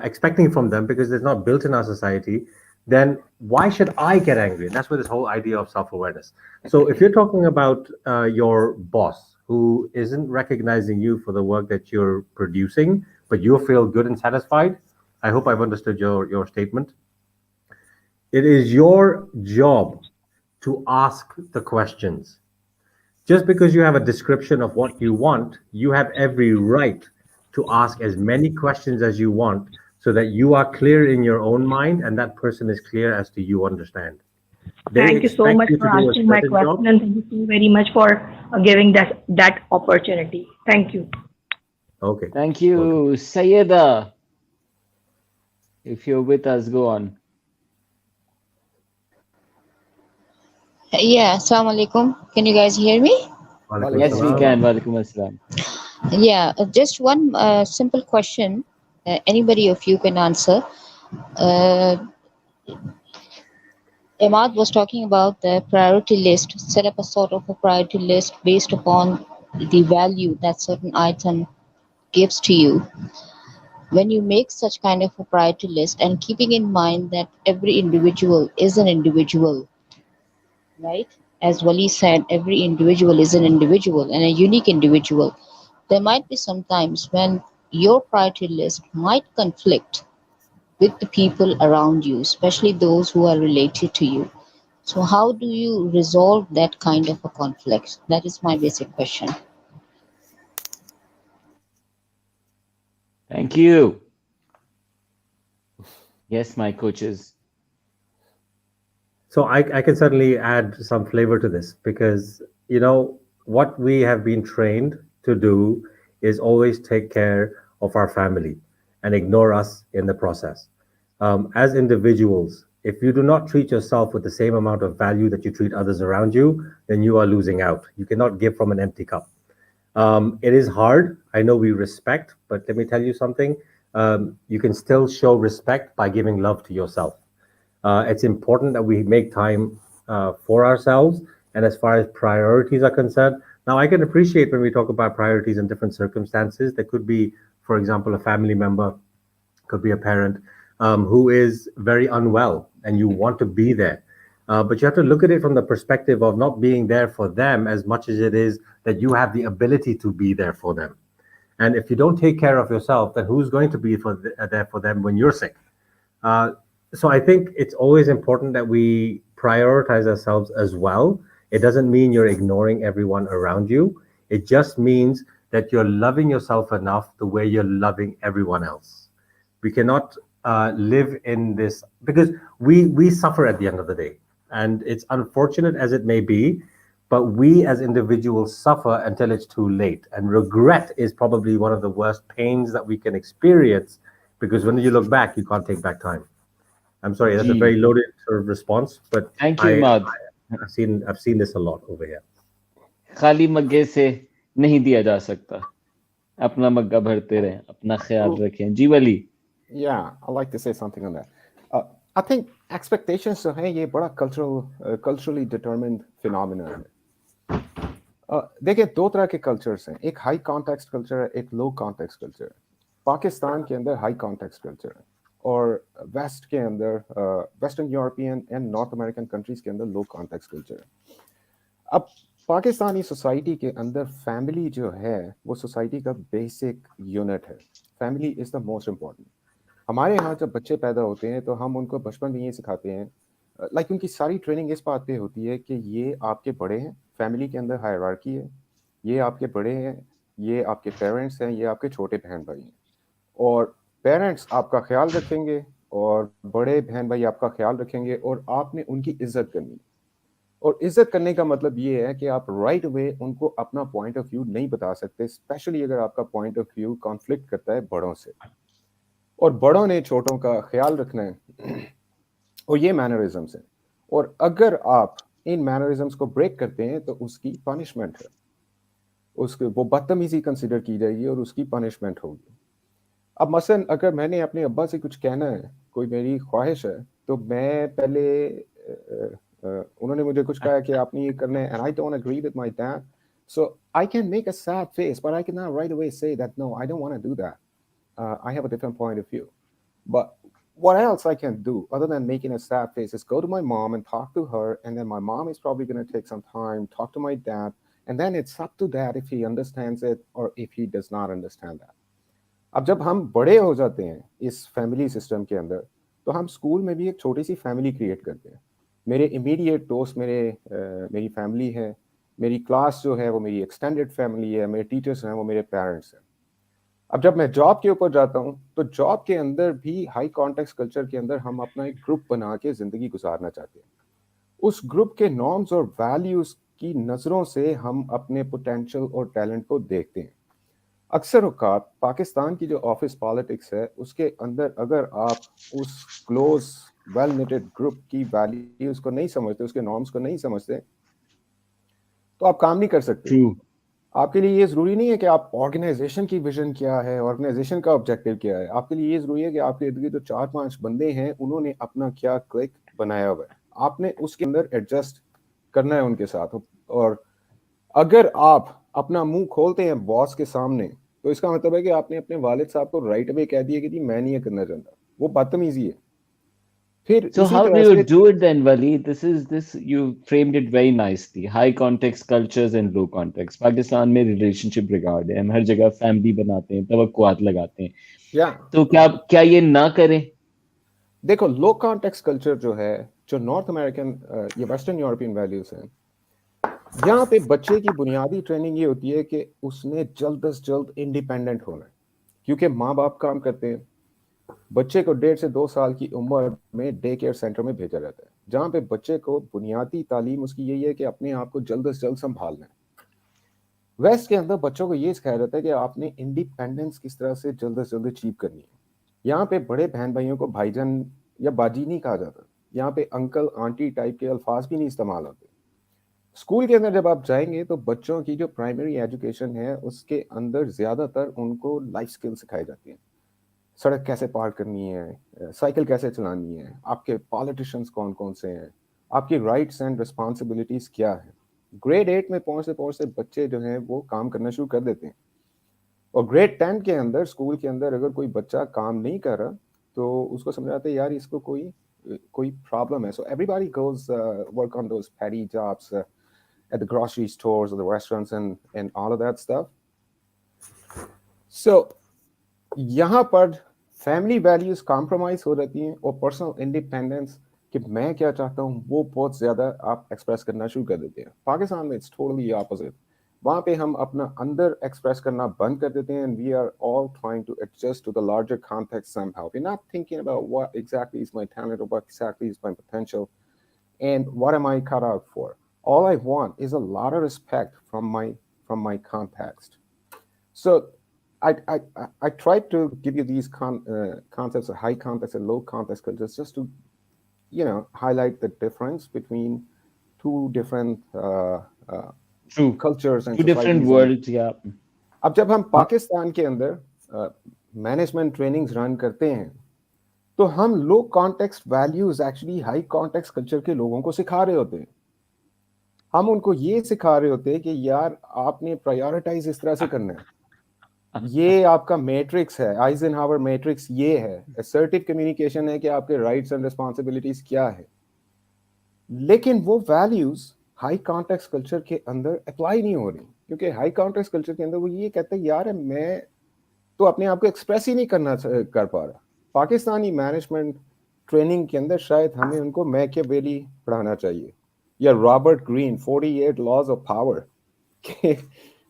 Speaker 4: expecting from them because it's not built in our society, then why should I get angry? And that's where this whole idea of self-awareness. So if you're talking about your boss who isn't recognizing you for the work that you're producing, but you feel good and satisfied, I hope I've understood your statement. It is your job to ask the questions. Just because you have a description of what you want, you have every right to ask as many questions as you want so that you are clear in your own mind and that person is clear as to you understand. They
Speaker 6: Thank you so
Speaker 4: expect
Speaker 6: much
Speaker 4: you
Speaker 6: for
Speaker 4: to do a
Speaker 6: answering my
Speaker 4: certain job.
Speaker 6: question, and thank you so very much for giving that opportunity. Thank you.
Speaker 4: Okay.
Speaker 3: Thank you, Sayyeda. If you're with us, go on.
Speaker 7: Yeah, Assalamu alaikum. Can you guys hear me?
Speaker 4: Walaikum
Speaker 3: Yes, we
Speaker 4: salam.
Speaker 3: can. Walaikum assalam.
Speaker 7: Yeah, just one simple question. Anybody of you can answer. Uh, Imaad was talking about the priority list, set up a sort of a priority list based upon the value that certain item gives to you. When you make such kind of a priority list and keeping in mind that every individual is an individual, right? As Wali said, every individual is an individual and a unique individual. There might be some times when your priority list might conflict with the people around you, especially those who are related to you. So, how do you resolve that kind of a conflict? That is my basic question.
Speaker 3: Thank you. Yes, my coaches.
Speaker 4: So I can certainly add some flavor to this because, what we have been trained to do is always take care of our family and ignore us in the process. As individuals, if you do not treat yourself with the same amount of value that you treat others around you, then you are losing out. You cannot give from an empty cup. It is hard. I know we respect, but let me tell you something. You can still show respect by giving love to yourself. It's important that we make time for ourselves. And as far as priorities are concerned, now I can appreciate when we talk about priorities in different circumstances. There could be, for example, a family member, could be a parent who is very unwell and you want to be there. But you have to look at it from the perspective of not being there for them as much as it is that you have the ability to be there for them. And if you don't take care of yourself, then who's going to be there for them when you're sick? Uh, so I think it's always important that we prioritize ourselves as well. It doesn't mean you're ignoring everyone around you. It just means that you're loving yourself enough the way you're loving everyone else. We cannot live in this because we suffer at the end of the day, and it's unfortunate as it may be, but we as individuals suffer until it's too late. And regret is probably one of the worst pains that we can experience because when you look back, you can't take back time. I'm sorry, that's a very
Speaker 3: Gee.
Speaker 4: loaded sort of response, but
Speaker 3: Thank you, Imaad.
Speaker 4: I've seen this a lot over here.
Speaker 3: खाली मग्गे से नहीं दिया जा सकता. अपना मग्गा भरते रहें, अपना ख्याल रखें. जी वली.
Speaker 5: Yeah, I'd like to say something on that. I think expectations जो हैं ये बड़ा culturally determined phenomenon है. देखिए दो तरह के cultures हैं, एक high context culture है, एक low context culture है. पाकिस्तान के अंदर high context culture है और West के अंदर Western European and North American countries के अंदर low context culture है. अब पाकिस्तानी सोसाइटी के अंदर फैमिली जो है वो सोसाइटी का बेसिक यूनिट है। Family is the most important. हमारे यहाँ जब बच्चे पैदा होते हैं तो हम उनको बचपन में ये सिखाते हैं, लाइक उनकी सारी ट्रेनिंग इस बात पे होती है कि ये आपके बड़े हैं, फैमिली के अंदर हायरार्की है, ये आपके बड़े हैं, ये आपके पेरेंट्स हैं, ये आपके छोटे बहन भाई हैं, और पेरेंट्स आपका ख्याल रखेंगे और बड़े बहन भाई आपका ख्याल रखेंगे और आपने उनकी इज्जत करनी है। और इज्जत करने का मतलब ये है कि आप राइट वे उनको अपना पॉइंट ऑफ व्यू नहीं बता सकते, स्पेशली अगर आपका पॉइंट ऑफ व्यू कॉन्फ्लिक्ट करता है बड़ों से, और बड़ों ने छोटों का ख्याल रखना है। और ये मैनरिज्म्स हैं, और अगर आप इन मैनरिज्म्स को ब्रेक करते हैं तो उसकी पनिशमेंट है, उसके वो बदतमीजी कंसिडर की जाएगी और उसकी पनिशमेंट होगी। अब मसलन अगर मैंने अपने अब्बा से कुछ कहना है, कोई मेरी ख्वाहिश है, तो मैं पहले उन्होंने मुझे कुछ कहा कि आपने ये करना है, and I don't agree with my dad, so I can make a sad face, but I cannot right away say that no, I don't want to do that. I have a different point of view. But what else I can do other than making a sad face is go to my mom and talk to her, and then my mom is probably going to take some time, talk to my dad, and then it's up to dad if he understands it or if he does not understand that. अब जब हम बड़े हो जाते हैं इस family system के अंदर, तो हम स्कूल में भी एक छोटी सी फैमिली क्रिएट करते हैं। मेरे इमीडिएट दोस्त मेरी फैमिली है, मेरी क्लास जो है वो मेरी एक्सटेंडेड फैमिली है, मेरे टीचर्स हैं वो मेरे पेरेंट्स हैं। अब जब मैं जॉब के ऊपर जाता हूँ तो जॉब के अंदर भी हाई कॉन्टेक्स्ट कल्चर के अंदर हम अपना एक ग्रुप बना के ज़िंदगी गुजारना चाहते हैं। उस ग्रुप के नॉर्म्स और वैल्यूज़ की नज़रों से हम अपने पोटेंशियल और टैलेंट को देखते हैं। अक्सर औकात पाकिस्तान की जो ऑफिस पॉलिटिक्स है उसके अंदर अगर आप उस क्लोज वेल निटेड ग्रुप की वैल्यूज़ को नहीं समझते, उसके नॉर्म्स को नहीं समझते, तो आप काम नहीं कर सकते।
Speaker 3: True.
Speaker 5: आपके लिए ये ज़रूरी नहीं है कि आप ऑर्गेनाइजेशन की विजन क्या है, ऑर्गेनाइजेशन का ऑब्जेक्टिव क्या है। आपके लिए ये ज़रूरी है कि आपके इर्द गिर्द जो 4-5 बंदे हैं उन्होंने अपना क्या क्लिक बनाया हुआ है, आपने उसके अंदर एडजस्ट करना है उनके साथ। और अगर आप अपना मुंह खोलते हैं बॉस के सामने तो इसका मतलब है कि आपने अपने वालिद साहब को राइट अवे कह दिया कि जी मैं नहीं ये करना चाहता, वो बदतमीजी है। फिर
Speaker 3: So
Speaker 5: इसी
Speaker 3: how do
Speaker 5: तरह
Speaker 3: you
Speaker 5: से
Speaker 3: do it then, Wali? This you framed it very nicely. High context cultures and low context. Pakistan में रिलेशनशिप रिगार्ड है, हम हर जगह फैमिली बनाते हैं, तवक्कुआत लगाते हैं।
Speaker 5: या
Speaker 3: तो क्या ये ना करें?
Speaker 5: देखो, लो कॉन्टेक्स्ट कल्चर जो है, जो नॉर्थ अमेरिकन या वेस्टर्न यूरोपियन वैल्यूज हैं, यहाँ पे बच्चे की बुनियादी ट्रेनिंग ये होती है कि उसने जल्द से जल्द इंडिपेंडेंट होना है, क्योंकि माँ बाप काम करते हैं। बच्चे को 1.5 से 2 साल की उम्र में डे केयर सेंटर में भेजा जाता है, जहाँ पे बच्चे को बुनियादी तालीम उसकी यही है कि अपने आप को जल्द से जल्द संभालना है। वेस्ट के अंदर बच्चों को ये सिखाया जाता है कि आपने इंडिपेंडेंस किस तरह से जल्द से जल्द अचीव करनी है। यहाँ पे बड़े बहन भाइयों को भाईजान या बाजी नहीं कहा जाता, यहाँ पे अंकल आंटी टाइप के अल्फाज भी नहीं इस्तेमाल होते। स्कूल के अंदर जब आप जाएंगे तो बच्चों की जो प्राइमरी एजुकेशन है उसके अंदर ज़्यादातर उनको लाइफ स्किल सिखाई जाती है। सड़क कैसे पार करनी है, साइकिल कैसे चलानी है, आपके पॉलिटिशियंस कौन कौन से हैं, आपकी राइट्स एंड रिस्पॉन्सिबिलिटीज़ क्या है। ग्रेड 8 में पहुँचते बच्चे जो हैं वो काम करना शुरू कर देते हैं। और ग्रेड 10 के अंदर स्कूल के अंदर अगर कोई बच्चा काम नहीं कर रहा तो उसको समझाते हैं यार इसको कोई प्रॉब्लम है। So everybody goes work on those paddy jobs at the grocery stores or the restaurants and all of that stuff. So यहाँ पर फैमिली वैल्यूज कॉम्प्रोमाइज हो जाती हैं और पर्सनल इंडिपेंडेंस कि मैं क्या चाहता हूँ वो बहुत ज़्यादा आप एक्सप्रेस करना शुरू कर देते हैं। पाकिस्तान में इट्स टोटली ऑपोजिट। वहाँ पे हम अपना अंदर एक्सप्रेस करना बंद कर देते हैं and we are all trying to adjust to the larger context somehow. We're not thinking about what exactly is my talent or what exactly is my potential and what am I cut out for. All I want is a lot of respect from my context. So I tried to give you these concepts of high context and low context cultures just to highlight the difference between two different
Speaker 3: True.
Speaker 5: cultures and
Speaker 3: Two different
Speaker 5: societies.
Speaker 3: worlds, yeah.
Speaker 5: अब जब हम पाकिस्तान के अंदर management trainings run करते हैं तो हम low context values actually high context culture के लोगों को सिखा रहे होते हैं। हम उनको ये सिखा रहे होते हैं कि यार आपने प्रायोरिटाइज इस तरह से करना है, ये आपका मैट्रिक्स है, आइजनहावर मैट्रिक्स ये है, असर्टिव कम्युनिकेशन है कि आपके राइट्स एंड रिस्पॉन्सिबिलिटीज क्या है। लेकिन वो वैल्यूज हाई कॉन्टेक्स्ट कल्चर के अंदर अप्लाई नहीं हो रही, क्योंकि हाई कॉन्टेक्स्ट कल्चर के अंदर वो ये कहते हैं यार मैं तो अपने आप को एक्सप्रेस ही नहीं कर पा रहा। पाकिस्तानी मैनेजमेंट ट्रेनिंग के अंदर शायद हमें उनको मैकियावेली पढ़ाना चाहिए, या Robert Greene 48 laws of power के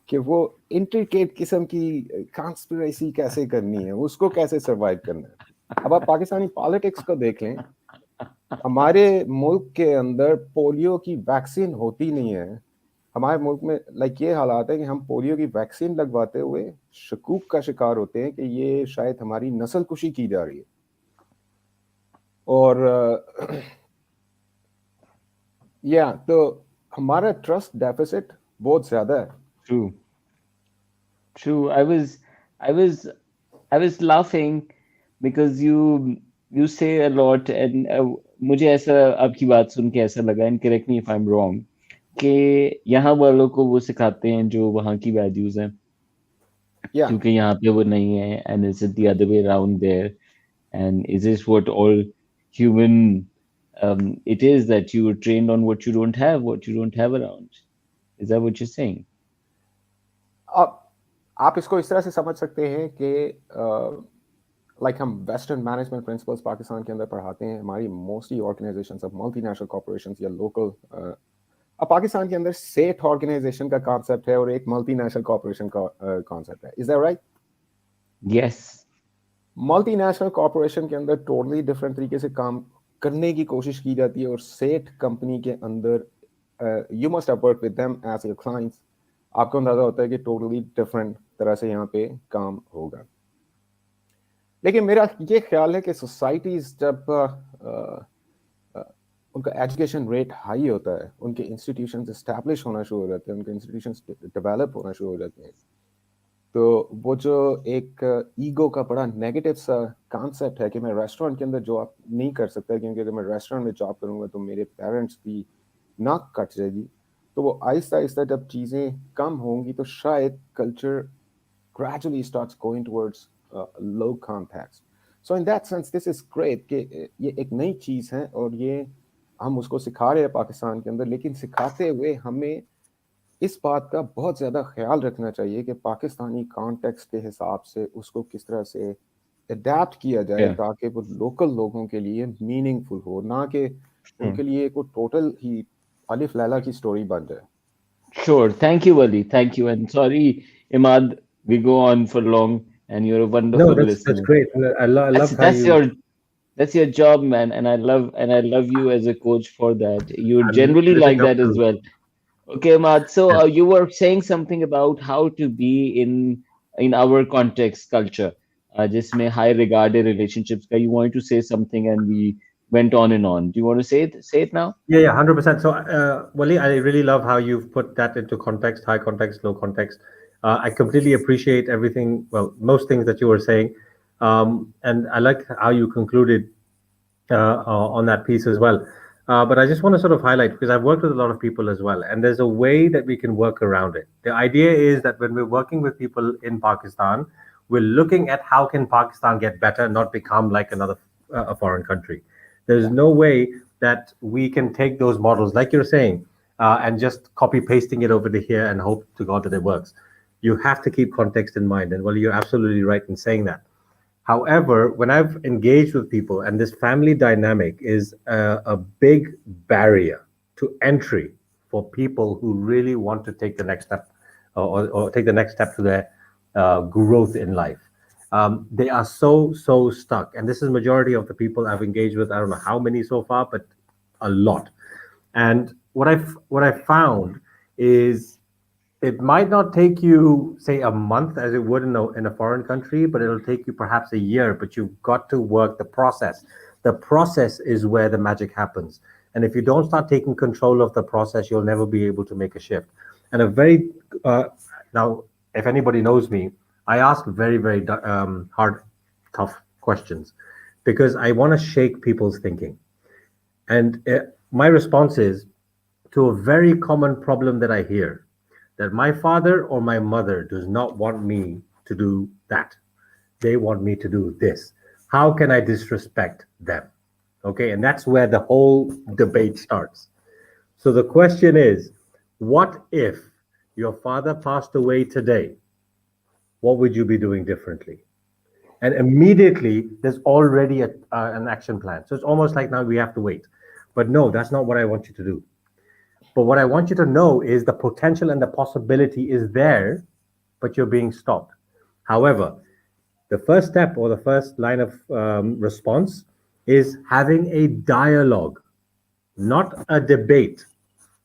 Speaker 5: कि वो इंट्रिकेट किस्म की कॉन्स्पिरेसी कैसे करनी है, उसको कैसे सर्वाइव करना है। अब आप पाकिस्तानी पॉलिटिक्स को देख लें, हमारे मुल्क के अंदर पोलियो की वैक्सीन होती नहीं है। हमारे मुल्क में लाइक ये हालात है कि हम पोलियो की वैक्सीन लगवाते हुए शकूक का शिकार होते हैं कि ये शायद हमारी नस्ल कुशी की जा रही है। और या तो हमारा ट्रस्ट डेफिसिट बहुत ज्यादा है।
Speaker 3: True. True. I was laughing because you say a lot, and मुझे ऐसा आपकी बात सुन के ऐसा लगा, and correct me if I'm wrong, कि यहाँ वालों को वो सिखाते हैं जो वहाँ की वैल्यूज हैं,
Speaker 5: या
Speaker 3: क्योंकि यहाँ पे वो नहीं है, and is it the other way around there? And is this what all human it is, that you were trained on what you don't have around? Is that what you're saying?
Speaker 5: आप इसको इस तरह से समझ सकते हैं कि like हम वेस्टर्न मैनेजमेंट प्रिंसिपल्स पाकिस्तान के अंदर पढ़ाते हैं। हमारी mostly organisations of multinational corporations या लोकल, अब पाकिस्तान के अंदर सेठ ऑर्गेनाइजेशन का कॉन्सेप्ट है और एक मल्टीनेशनल कॉर्पोरेशन का कॉन्सेप्ट है। Is that right?
Speaker 3: Yes.
Speaker 5: Multinational corporation के अंदर टोटली डिफरेंट तरीके से काम करने की कोशिश की जाती है, और सेठ कंपनी के अंदर you must have worked with them as your clients. आपको अंदाजा होता है कि टोटली डिफरेंट तरह से यहाँ पे काम होगा। लेकिन मेरा ये ख्याल है कि सोसाइटीज जब उनका एजुकेशन रेट हाई होता है, उनके इंस्टीट्यूशंस एस्टैब्लिश होना शुरू हो जाते हैं, उनके इंस्टीट्यूशंस डेवलप होना शुरू हो जाते हैं, तो वो जो एक ईगो का बड़ा नेगेटिव सा कॉन्सेप्ट है कि मैं रेस्टोरेंट के अंदर जॉब नहीं कर सकता, क्योंकि अगर मैं रेस्टोरेंट में जॉब करूँगा तो मेरे पेरेंट्स की नाक कट जाएगी, तो वो आहिस्ता आहिस्ता जब चीज़ें कम होंगी तो शायद culture gradually starts going towards low context. So in that sense this is great कि ये एक नई चीज़ है और ये हम उसको सिखा रहे हैं पाकिस्तान के अंदर, लेकिन सिखाते हुए हमें इस बात का बहुत ज़्यादा ख्याल रखना चाहिए कि पाकिस्तानी कॉन्टेक्स्ट के हिसाब से उसको किस तरह से अडेप्ट किया जाए,
Speaker 3: Yeah.
Speaker 5: ताकि वो लोकल लोगों के लिए मीनिंगफुल हो, ना कि उनके लिए कोई टोटल ही अलिफ लैला की स्टोरी बन जाए।
Speaker 3: Sure. Thank you, Wali. Thank you. And sorry, Imaad, we go on for long, and you're a
Speaker 4: No,
Speaker 3: wonderful
Speaker 4: that's
Speaker 3: listener.
Speaker 4: great. I
Speaker 3: That's
Speaker 4: love how
Speaker 3: that's
Speaker 4: you.
Speaker 3: your that's your job, man, and I love you as a coach for that. You're
Speaker 4: I'm
Speaker 3: generally
Speaker 4: living
Speaker 3: like
Speaker 4: up
Speaker 3: that as
Speaker 4: to.
Speaker 3: well. Okay, Imaad. So
Speaker 4: Yes.
Speaker 3: you were saying something about how to be in our context culture, जिसमें high regarded relationships का. You wanted to say something, and we went on and on. Do you want to say it now?
Speaker 4: Yeah, 100%. So, Wali, I really love how you've put that into context, high context, low context. I completely appreciate everything, well, most things that you were saying. And I like how you concluded on that piece as well. But I just want to sort of highlight, because I've worked with a lot of people as well, and there's a way that we can work around it. The idea is that when we're working with people in Pakistan, we're looking at how can Pakistan get better, not become like another a foreign country. There's no way that we can take those models, like you're saying, and just copy pasting it over to here and hope to God that it works. You have to keep context in mind, and well, you're absolutely right in saying that. However, when I've engaged with people, and this family dynamic is a big barrier to entry for people who really want to take the next step, or take the next step to their growth in life. They are so stuck, and this is majority of the people I've engaged with. I don't know how many so far, but a lot. And what I found is it might not take you, say, a month as it would in a foreign country, but it'll take you perhaps a year. But you've got to work the process. The process is where the magic happens. And if you don't start taking control of the process, you'll never be able to make a shift. And a very now, if anybody knows me, I ask very hard, tough questions, because I want to shake people's thinking. And my response is, to a very common problem that I hear, that my father or my mother does not want me to do that. They want me to do this. How can I disrespect them? Okay, and that's where the whole debate starts. So the question is, what if your father passed away today? What would you be doing differently? And immediately there's already an action plan. So it's almost like now we have to wait. But no, that's not what I want you to do. But what I want you to know is the potential and the possibility is there, but you're being stopped. However, the first step or the first line of response is having a dialogue, not a debate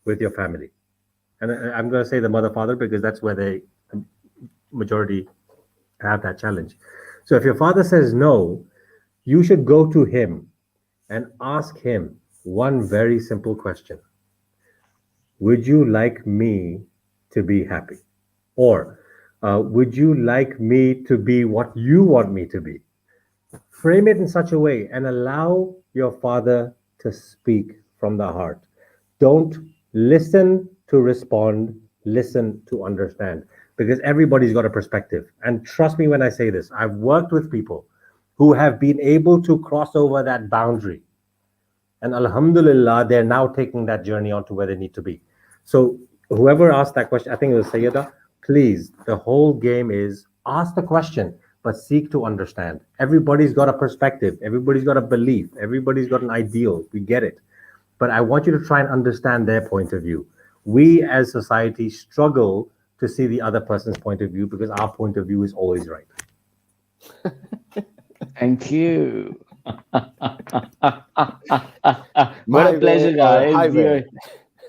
Speaker 4: with your family. And I'm going to say the mother father because that's where the majority have that challenge. So if your father says no, you should go to him and ask him one very simple question. Would you like me to be happy? Or would you like me to be what you want me to be? Frame it in such a way and allow your father to speak from the heart. Don't listen to respond, listen to understand. Because everybody's got a perspective. And trust me when I say this, I've worked with people who have been able to cross over that boundary. And Alhamdulillah, they're now taking that journey on to where they need to be. So whoever asked that question, I think it was Sayyida, please, the whole game is ask the question, but seek to understand. Everybody's got a perspective. Everybody's got a belief. Everybody's got an ideal. We get it. But I want you to try and understand their point of view. We as society struggle to see the other person's point of view because our point of view is always right.
Speaker 3: Thank you. What
Speaker 5: My
Speaker 3: a pleasure,
Speaker 5: way or
Speaker 3: guys.
Speaker 5: highway.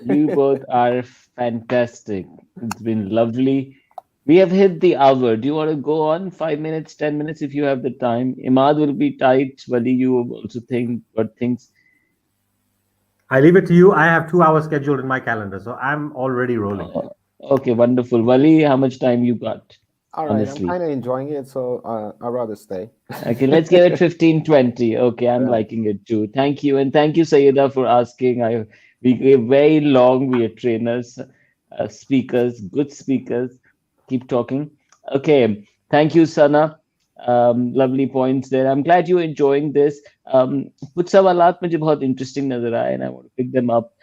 Speaker 3: You both are fantastic. It's been lovely. We have hit the hour. Do you want to go on 5 minutes, 10 minutes if you have the time? Imaad will be tight. Wali, you also think what things.
Speaker 4: I leave it to you. I have 2 hours scheduled in my calendar, so I'm already rolling.
Speaker 3: Okay, wonderful. Wali, how much time you got?
Speaker 5: All right, I'm
Speaker 3: Honestly.
Speaker 5: kind of enjoying it, so I'd rather stay.
Speaker 3: Okay, let's give it 15, 20. Okay, I'm
Speaker 5: Yeah.
Speaker 3: liking it too. Thank you. And thank you, Sayyida, for asking. We gave very long. We are trainers, speakers, good speakers. Keep talking. Okay, thank you, Sana. Lovely points there. I'm glad you're enjoying this. कुछ सवालात मुझे बहुत interesting नजर आए and I want to pick them up.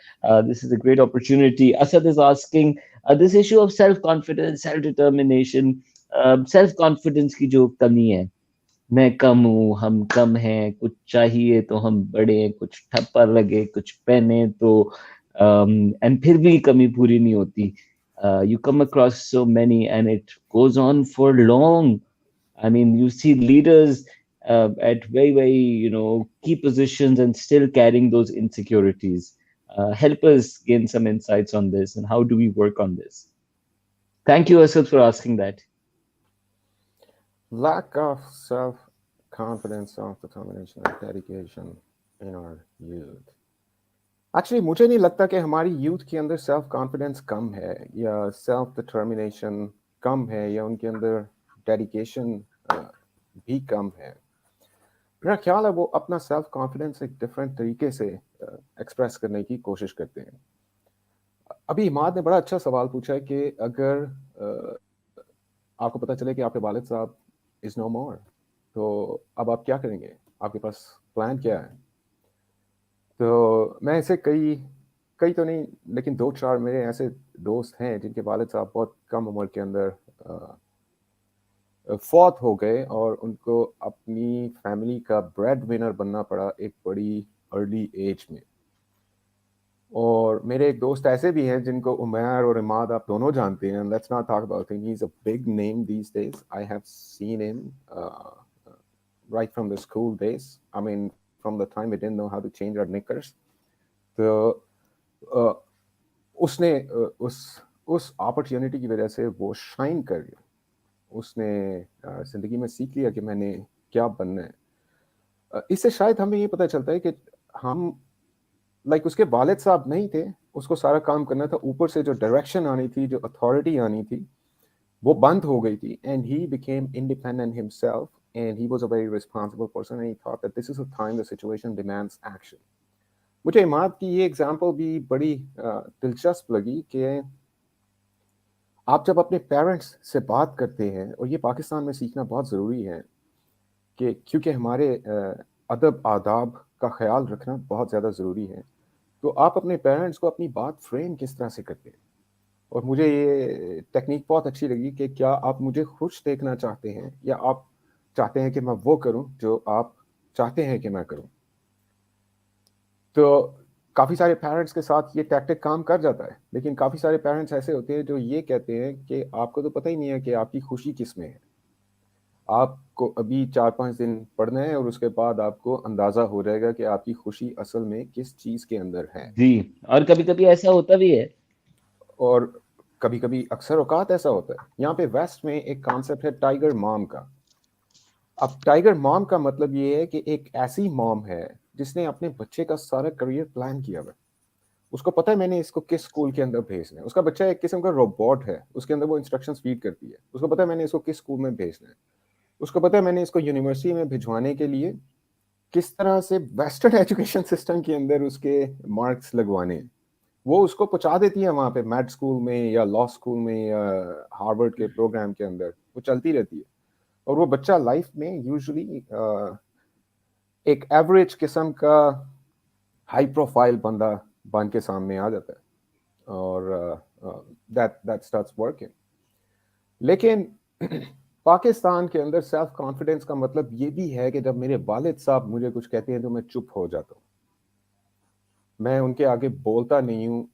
Speaker 3: This is a great opportunity. Asad is asking this issue of self-confidence, self-determination, self-confidence की जो कमी है. मैं कम हूँ, हम कम हैं, कुछ चाहिए तो हम बड़े, कुछ ठप्पर लगे, कुछ पहने तो and फिर भी कमी पूरी नहीं होती. You come across so many and it goes on for long. I mean, you see leaders at very, very, key positions and still carrying those insecurities. Help us gain some insights on this and how do we work on this? Thank you, Asad, for asking that.
Speaker 5: Lack of self-confidence, self-determination, and dedication in our youth. Actually, मुझे नहीं लगता कि हमारी youth के अंदर self confidence कम है या self determination कम है या उनके अंदर डेडिकेशन भी कम है. मेरा ख्याल है वो अपना सेल्फ कॉन्फिडेंस एक डिफरेंट तरीके से एक्सप्रेस करने की कोशिश करते हैं. अभी इमाद ने बड़ा अच्छा सवाल पूछा है कि अगर आपको पता चले कि आपके वालिद साहब इज नो मोर, तो अब आप क्या करेंगे? आपके पास प्लान क्या है? तो मैं ऐसे कई तो नहीं, लेकिन 2-4 मेरे ऐसे दोस्त हैं जिनके वालिद साहब बहुत कम उम्र के अंदर फौत हो गए और उनको अपनी फैमिली का ब्रेड विनर बनना पड़ा एक बड़ी अर्ली एज में. और मेरे एक दोस्त ऐसे भी हैं जिनको उमैर और इमाद आप दोनों जानते हैं. Let's not talk about him, he is a big name these days. I have seen him right from the school days. I mean, from the time we didn't know how to change our knickers. तो उसने उस opportunity की वजह से वो shine कर गया. उसने ज़िंदगी में सीख लिया कि मैंने क्या बनना है. इससे शायद हमें ये पता चलता है कि हम लाइक उसके वालिद साहब नहीं थे, उसको सारा काम करना था. ऊपर से जो डायरेक्शन आनी थी, जो अथॉरिटी आनी थी, वो बंद हो गई थी. And he became independent himself. And he was a very responsible person, and he thought that this is a time the situation demands action. मुझे इमाद की ये एग्जाम्पल भी बड़ी दिलचस्प लगी कि आप जब अपने पेरेंट्स से बात करते हैं, और ये पाकिस्तान में सीखना बहुत ज़रूरी है कि क्योंकि हमारे अदब आदाब का ख्याल रखना बहुत ज़्यादा ज़रूरी है. तो आप अपने पेरेंट्स को अपनी बात फ्रेम किस तरह से करते हैं। और मुझे ये टेक्निक बहुत अच्छी लगी कि क्या आप मुझे खुश देखना चाहते हैं या आप चाहते हैं कि मैं वो करूं जो आप चाहते हैं कि मैं करूं। तो काफ़ी सारे पेरेंट्स के साथ ये टैक्टिक काम कर जाता है, लेकिन काफ़ी सारे पेरेंट्स ऐसे होते हैं जो ये कहते हैं कि आपको तो पता ही नहीं है कि आपकी खुशी किस में है। आपको अभी 4-5 दिन पढ़ना है और उसके बाद आपको अंदाज़ा हो जाएगा कि आपकी खुशी असल में किस चीज़ के अंदर है।
Speaker 3: जी, और कभी-कभी ऐसा होता भी है।
Speaker 5: और कभी-कभी अक्सर औकात ऐसा होता है। यहाँ पे वेस्ट में एक कॉन्सेप्ट है टाइगर मॉम का। अब टाइगर मॉम का मतलब ये है कि एक ऐसी मॉम है जिसने अपने बच्चे का सारा करियर प्लान किया हुआ है। उसको पता है मैंने इसको किस स्कूल के अंदर भेजना है। उसका बच्चा एक किस्म का रोबोट है, उसके अंदर वो इंस्ट्रक्शंस फीड करती है। उसको पता है मैंने इसको किस स्कूल में भेजना है। उसको पता है मैंने इसको यूनिवर्सिटी में भिजवाने के लिए किस तरह से वेस्टर्न एजुकेशन सिस्टम के अंदर उसके मार्क्स लगवाने हैं। वो उसको पहुंचा देती है वहाँ पे मैड स्कूल में या लॉ स्कूल में या हार्वर्ड के प्रोग्राम के अंदर, वो चलती रहती है। और वो बच्चा लाइफ में यूजुअली एक एवरेज किस्म का हाई प्रोफाइल बंदा बन के सामने आ जाता है और दैट स्टार्ट्स वर्किंग। लेकिन पाकिस्तान के अंदर सेल्फ कॉन्फिडेंस का मतलब ये भी है कि जब मेरे वालिद साहब मुझे कुछ कहते हैं तो मैं चुप हो जाता हूँ, मैं उनके आगे बोलता नहीं हूँ,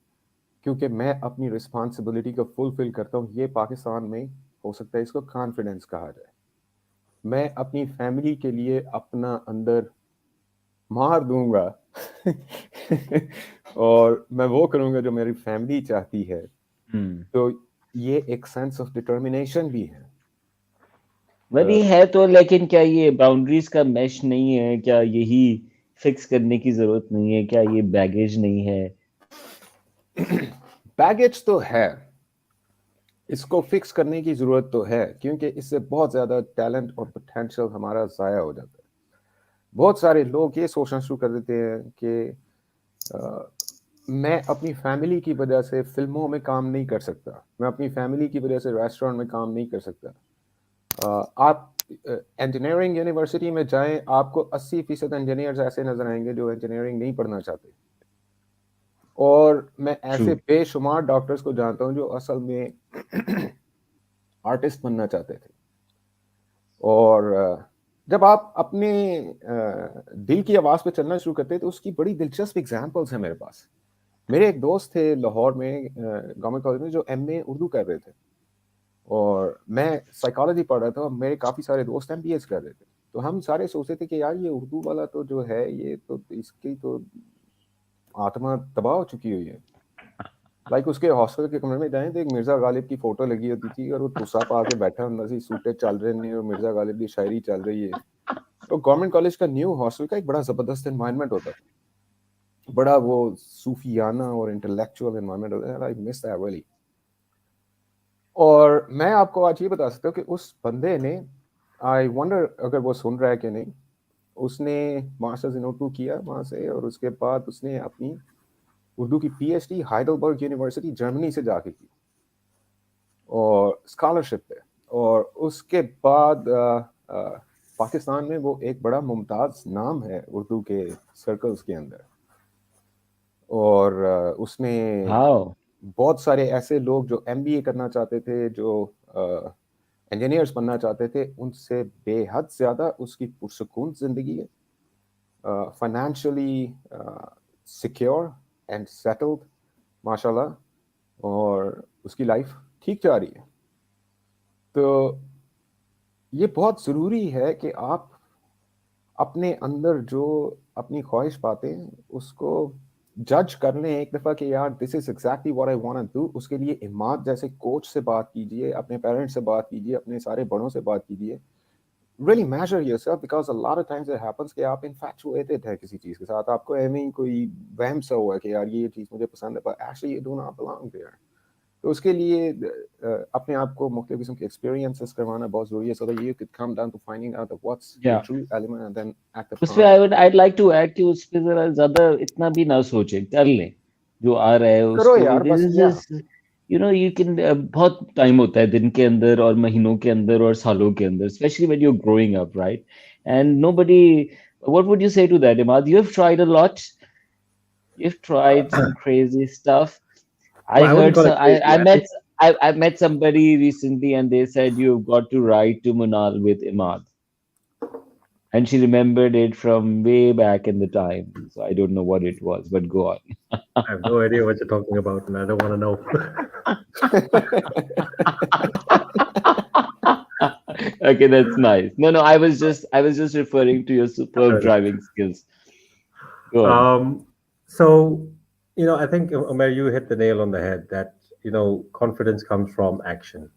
Speaker 5: क्योंकि मैं अपनी रिस्पॉन्सिबिलिटी को फुलफिल करता हूँ। ये पाकिस्तान में हो सकता है इसको कॉन्फिडेंस कहा जाए। मैं अपनी फैमिली के लिए अपना अंदर मार दूंगा और मैं वो करूंगा जो मेरी फैमिली चाहती है। तो ये एक सेंस ऑफ डिटर्मिनेशन भी है।
Speaker 3: वही है तो, लेकिन क्या ये बाउंड्रीज का मैश नहीं है? क्या यही फिक्स करने की जरूरत नहीं है? क्या ये बैगेज नहीं है?
Speaker 5: बैगेज तो है, इसको फिक्स करने की जरूरत तो है, क्योंकि इससे बहुत ज्यादा टैलेंट और पोटेंशियल हमारा जाया हो जाता है। बहुत सारे लोग ये सोचना शुरू कर देते हैं कि मैं अपनी फैमिली की वजह से फिल्मों में काम नहीं कर सकता, मैं अपनी फैमिली की वजह से रेस्टोरेंट में काम नहीं कर सकता। आप इंजीनियरिंग यूनिवर्सिटी में जाएं, आपको 80% इंजीनियर्स ऐसे नजर आएंगे जो इंजीनियरिंग नहीं पढ़ना चाहते। और मैं ऐसे बेशुमार डॉक्टर्स को जानता हूं जो असल में आर्टिस्ट बनना चाहते थे। और जब आप अपने दिल की आवाज़ पे चलना शुरू करते हैं तो उसकी बड़ी दिलचस्प एग्जांपल्स हैं मेरे पास। मेरे एक दोस्त थे लाहौर में गवर्नमेंट कॉलेज में जो एमए उर्दू कर रहे थे, और मैं साइकोलॉजी पढ़ रहा था और मेरे काफ़ी सारे दोस्त एमबीएस कर रहे थे। तो हम सारे सोचते थे कि यार ये उर्दू वाला तो जो है ये तो इसकी तो आत्मा तबाह हो चुकी हुई है। लाइक उसके हॉस्टल के कमरे में जाएं तो एक मिर्जा गालिब की फोटो लगी होती थी और वो तुसा पा के बैठा ਹੁੰਦਾ ਸੀ, सूटे चल रहे हैं और मिर्जा गालिब की शायरी चल रही है। तो गवर्नमेंट कॉलेज का न्यू हॉस्टल का एक बड़ा जबरदस्त एनवायरनमेंट होता था, बड़ा वो सूफियाना और इंटेलेक्चुअल एनवायरनमेंट होता है। I miss that really. और मैं आपको आज ये बता सकता हूँ कि उस बंदे ने, आई वंडर अगर वो सुन रहा है कि नहीं, उसने मास्टर्स इन उर्दू किया वहाँ से और उसके बाद उसने अपनी उर्दू की पीएचडी हाइडलबर्ग यूनिवर्सिटी जर्मनी से जाके की और स्कॉलरशिप पे। और उसके बाद पाकिस्तान में वो एक बड़ा मुमताज नाम है उर्दू के सर्कल्स के अंदर। और उसने
Speaker 3: हाँ,
Speaker 5: बहुत सारे ऐसे लोग जो एमबीए करना चाहते थे, जो इंजीनियर्स बनना चाहते थे, उनसे बेहद ज़्यादा उसकी पुरसकून ज़िंदगी है, फाइनेंशियली सिक्योर एंड सेटल्ड माशाल्लाह, और उसकी लाइफ ठीक जा रही है। तो ये बहुत ज़रूरी है कि आप अपने अंदर जो अपनी ख्वाहिश पाते हैं उसको जज कर लें एक दफ़ा कि यार this is exactly what I want to do. उसके लिए इमाद जैसे कोच से बात कीजिए, अपने पेरेंट्स से बात कीजिए, अपने सारे बड़ों से बात कीजिए। really measure yourself, because a lot of times it happens कि आप infatuated है किसी चीज़ के साथ, आपको ऐਵੇਂ कोई वहम सा हुआ कि यार ये चीज़ मुझे पसंद है, but actually you do not belong there। तो उसके लिए अपने आप को मुख्तलिफ किस्म के एक्सपीरियंसेस करवाना बहुत ज़रूरी है, so that you could come down to finding out of what's your
Speaker 3: या
Speaker 5: true element and then act
Speaker 3: उस पे
Speaker 5: upon it।
Speaker 3: I'd like to add कि उस पे जरा ज्यादा इतना भी ना सोचे, कर लें जो आ रहा है
Speaker 5: करो
Speaker 3: उसको।
Speaker 5: यार बस,
Speaker 3: दिस
Speaker 5: या
Speaker 3: इज यू कैन, बहुत टाइम होता है दिन के अंदर और महीनों के अंदर और सालों के अंदर, especially when you are growing up, right? And nobody, what would you say to that, Imad? You have tried a lot. You've tried some crazy stuff. I
Speaker 4: Well, I wouldn't
Speaker 3: heard
Speaker 4: call
Speaker 3: some.
Speaker 4: it crazy.
Speaker 3: I
Speaker 4: I
Speaker 3: met.
Speaker 4: think
Speaker 3: I met somebody recently, and they said you've got to ride to Munal with Imaad, and she remembered it from way back in the time. So I don't know what it was, but go on.
Speaker 4: I have no idea what you're talking about, and I don't want to know.
Speaker 3: Okay, that's nice. No, no, I was just referring to your superb
Speaker 4: Fair enough.
Speaker 3: driving skills. Go on.
Speaker 4: Um, so, I think, Umair, you hit the nail on the head that, confidence comes from action.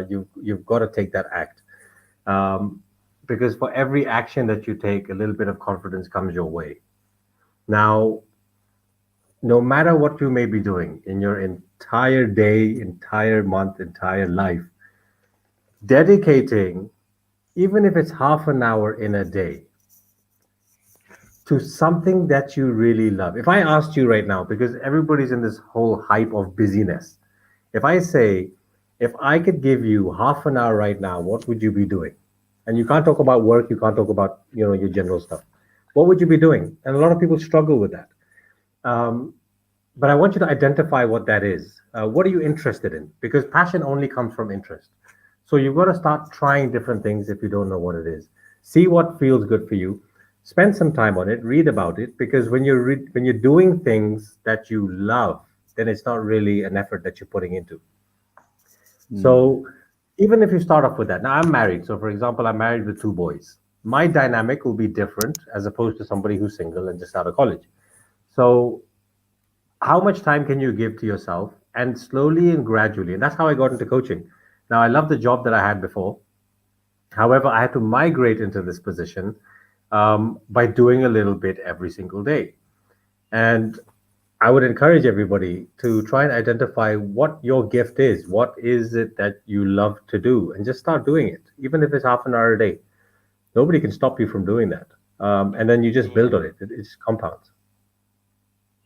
Speaker 4: You've got to take that act. Um, because for every action that you take, a little bit of confidence comes your way. Now, no matter what you may be doing in your entire day, entire month, entire life, dedicating, even if it's half an hour in a day, to something that you really love. If I asked you right now, because everybody's in this whole hype of busyness, if I say, if I could give you half an hour right now, what would you be doing? And you can't talk about work, you can't talk about your general stuff. What would you be doing? And a lot of people struggle with that. Um, but I want you to identify what that is. What are you interested in? Because passion only comes from interest. So you've got to start trying different things if you don't know what it is. See what feels good for you. Spend some time on it. Read about it. Because when you're doing things that you love, then it's not really an effort that you're putting into.
Speaker 3: Hmm.
Speaker 4: So even if you start off with that, now I'm married. So for example, I'm married with two boys. My dynamic will be different as opposed to somebody who's single and just out of college. So how much time can you give to yourself and slowly and gradually, and that's how I got into coaching. Now I love the job that I had before. However, I had to migrate into this position by doing a little bit every single day. And I would encourage everybody to try and identify what your gift is. What is it that you love to do? And just start doing it, even if it's half an hour a day. Nobody can stop you from doing that. And then you just build on it. It just compounds.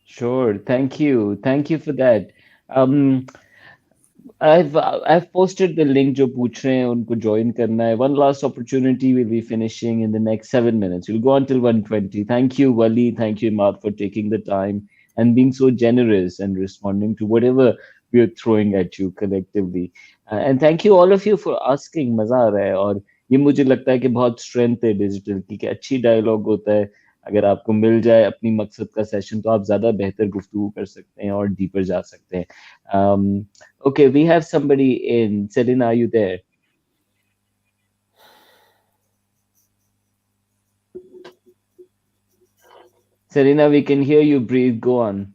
Speaker 3: Sure. Thank you. Thank you for that. Um, I've posted the link जो पूछ रहे हैं उनको join करना है. One last opportunity will be finishing in the next 7 minutes. We'll go until 1:20. Thank you, Wali. Thank you, Imaad, for taking the time and being so generous and responding to whatever we're throwing at you collectively. And thank you all of you for asking. मजा आ रहा है और ये मुझे लगता है कि बहुत स्ट्रेंथ है डिजिटल की कि अच्छी डायलॉग होता है. अगर आपको मिल जाए अपनी मकसद का सेशन तो आप ज्यादा बेहतर गुफ्तगू कर सकते हैं और डीपर जा सकते हैं. Okay, we have somebody in. Selena, are you there? Selena, we can hear you breathe. Go on.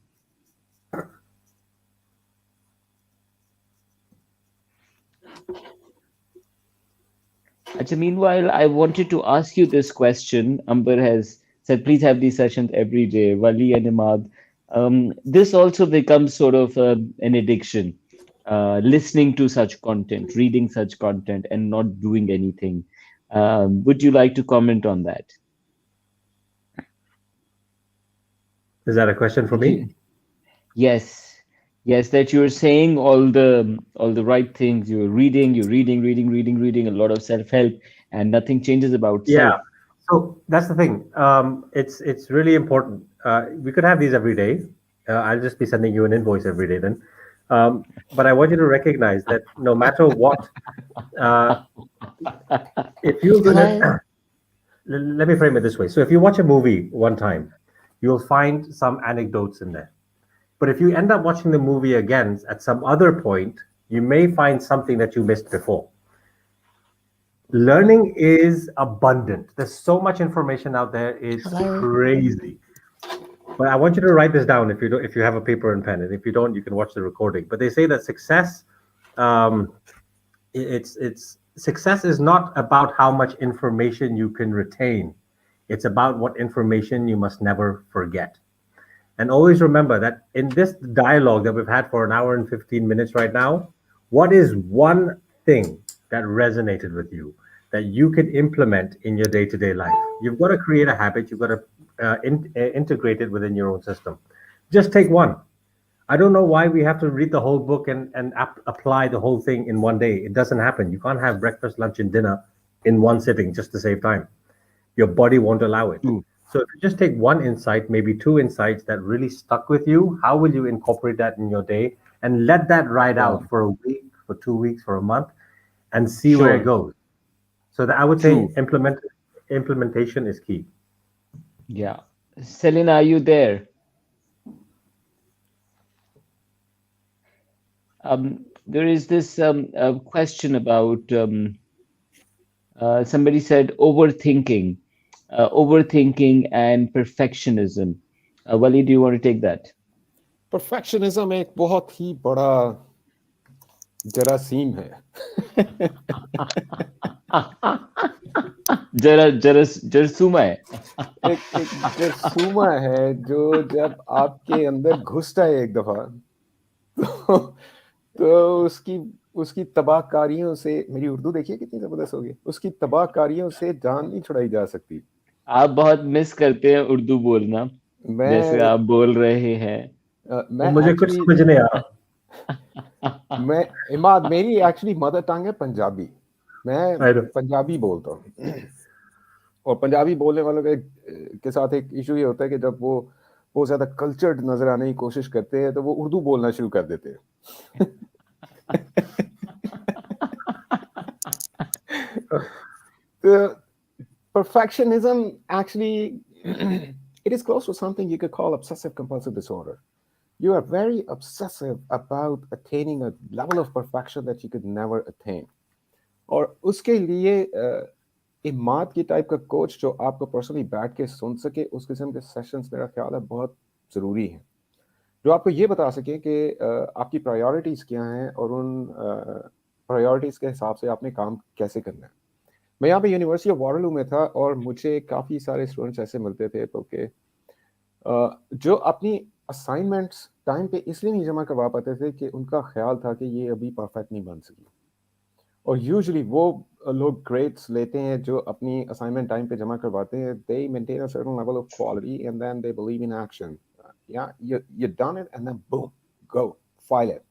Speaker 3: Achha, meanwhile, I wanted to ask you this question. Amber has said, please have these sessions every day. Wali and Imad. This also becomes sort of an addiction. Listening to such content, reading such content, and not doing anything. Would you like to comment on that?
Speaker 4: Is that a question for me?
Speaker 3: Yes, yes, that you're saying all the right things. You're reading a lot of self-help, and nothing changes about self.
Speaker 4: Yeah. So that's the thing. It's really important. We could have these every day. I'll just be sending you an invoice every day then. But I want you to recognize that no matter what, uh, if you're
Speaker 7: Hello.
Speaker 4: gonna let me frame it this way. So if you watch a movie one time, you'll find some anecdotes in there. But if you end up watching the movie again at some other point, you may find something that you missed before. Learning is abundant. There's so much information out there. It's
Speaker 7: Hello.
Speaker 4: crazy. But I want you to write this down if you have a paper and pen, and if you don't, you can watch the recording. But they say that success, um, it's success is not about how much information you can retain. It's about what information you must never forget. And always remember that in this dialogue that we've had for an hour and 15 minutes right now, what is one thing that resonated with you that you can implement in your day to day life? You've got to create a habit, you've got to integrate it within your own system. Just take one. I don't know why we have to read the whole book and apply the whole thing in one day. It doesn't happen. You can't have breakfast, lunch, and dinner in one sitting just to save time. Your body won't allow it.
Speaker 3: True.
Speaker 4: So if you just take one insight, maybe two insights that really stuck with you, how will you incorporate that in your day and let that ride
Speaker 3: Yeah,
Speaker 4: out for a week, for 2 weeks, for a month, and see where it
Speaker 3: sure.
Speaker 4: goes? So that I would say
Speaker 3: True.
Speaker 4: implementation is key.
Speaker 3: Yeah. Selena, are you there? There is this question about somebody said overthinking and perfectionism. Wali, do you want to take that?
Speaker 5: Perfectionism एक बहुत ही बड़ा जरासीम है
Speaker 3: जरा जरस जरसूमा है.
Speaker 5: एक एक जरसूमा है जो जब आपके अंदर घुसता है एक दफा तो उसकी उसकी तबाहकारियों से मेरी उर्दू देखिए कितनी जबरदस्त होगी उसकी तबाहकारियों से जान नहीं छुड़ाई जा सकती
Speaker 3: आप बहुत मिस करते हैं उर्दू बोलना, जैसे
Speaker 5: मैं
Speaker 3: आप बोल रहे हैं.
Speaker 4: और
Speaker 5: मैं
Speaker 4: मुझे कुछ
Speaker 5: एक्चुअली
Speaker 4: समझ नहीं आ रहा.
Speaker 5: मैं इमाद मेरी एक्चुअली मदर टंग है पंजाबी मैं
Speaker 4: I know.
Speaker 5: पंजाबी बोलता हूँ और पंजाबी बोलने वालों के साथ एक इशू ये होता है कि जब वो बहुत ज्यादा कल्चर्ड नजर आने की कोशिश करते हैं तो वो उर्दू बोलना शुरू कर देते हैं the perfectionism actually it is close to something you could call obsessive compulsive disorder. You are very obsessive about attaining a level of perfection that you could never attain. और उसके लिए इमाद की टाइप का कोच जो आपको personally बैठ के सुन सके उस किस्म के सेशंस मेरा ख्याल है बहुत ज़रूरी हैं जो आपको ये बता सके कि आपकी प्रायोरिटीज़ क्या हैं और उन प्रायोरिटीज़ के हिसाब से आपने काम कैसे करना है मैं यहाँ पे यूनिवर्सिटी ऑफ वाटरलू में था और मुझे काफ़ी सारे स्टूडेंट्स ऐसे मिलते थे तो कि जो अपनी असाइनमेंट्स टाइम पे इसलिए नहीं जमा करवा पाते थे कि उनका ख्याल था कि ये अभी परफेक्ट नहीं बन सकी और यूजुअली वो लोग ग्रेड्स लेते हैं जो अपनी असाइनमेंट टाइम पे जमा करवाते हैं they maintain a certain level of quality and then they believe in action या you done it and then boom go file it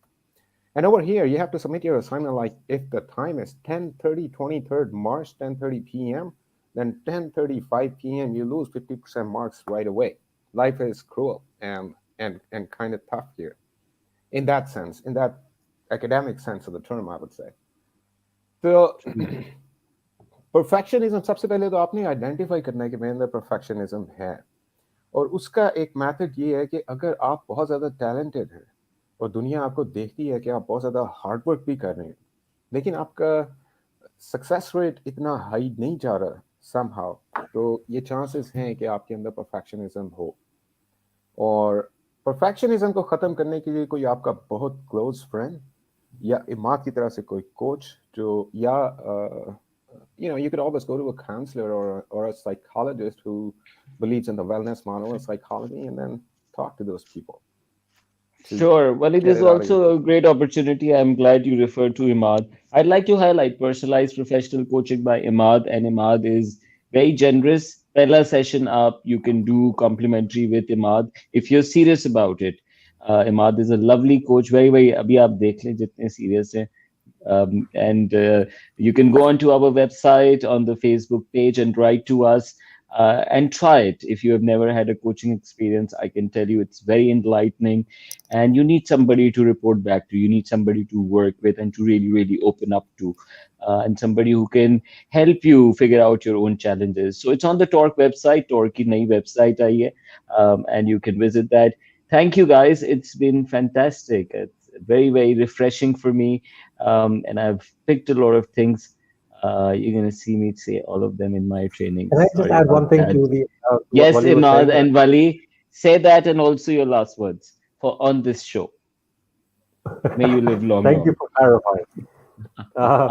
Speaker 5: and over here you have to submit your assignment like if the time is 10:30 23rd March 10:30 p.m. then 10:35 p.m. you lose 50% marks right away. Life is cruel and kind of tough here in that sense in that academic sense of the term I would say. तो perfectionism सबसे पहले तो आपने identify करना है कि मेरे अंदर परफेक्शनिज्म है और उसका एक मेथड ये है कि अगर आप बहुत ज़्यादा टैलेंटेड हैं और दुनिया आपको देखती है कि आप बहुत ज़्यादा हार्ड वर्क भी कर रहे हैं लेकिन आपका सक्सेस रेट इतना हाई नहीं जा रहा समहाउ तो ये चांसेस हैं कि आपके अंदर परफेक्शनिज्म हो और परफेक्शनिज्म को ख़त्म करने के लिए कोई आपका बहुत क्लोज फ्रेंड या इमाद की तरह से कोई कोच जो या you could always go to a counselor or a psychologist who believes in the wellness model of psychology and then talk to those people to
Speaker 3: Sure. Well, it
Speaker 5: get
Speaker 3: is
Speaker 5: it out of your
Speaker 3: also a
Speaker 5: system.
Speaker 3: great opportunity. I'm glad you referred to Imaad. I'd like to highlight personalized professional coaching by Imaad, and Imaad is very generous. Pehla session up, you can do complimentary with Imaad if you're serious about it. Imaad is a lovely coach. Very, very. अभी आप देख लें जितने serious हैं. And you can go onto our website on the Facebook page and write to us and try it. If you have never had a coaching experience, I can tell you it's very enlightening. And you need somebody to report back to. You need somebody to work with and to really, really open up to. And somebody who can help you figure out your own challenges. So it's on the Torque website, Torque की नई website आई है, and you can visit that. Thank you guys. It's been fantastic. It's very, very refreshing for me. And I've picked a lot of things. You're going to see me say all of them in my
Speaker 4: Can I
Speaker 3: trainings.
Speaker 4: just
Speaker 3: Sorry
Speaker 4: add
Speaker 3: about
Speaker 4: one thing
Speaker 3: that.
Speaker 4: to the what
Speaker 3: Yes,
Speaker 4: Wali was
Speaker 3: Imaad
Speaker 4: saying?
Speaker 3: and Wali, say that and also your last words for on this show. May you live long,
Speaker 4: Thank you
Speaker 3: long.
Speaker 4: for clarifying. Uh,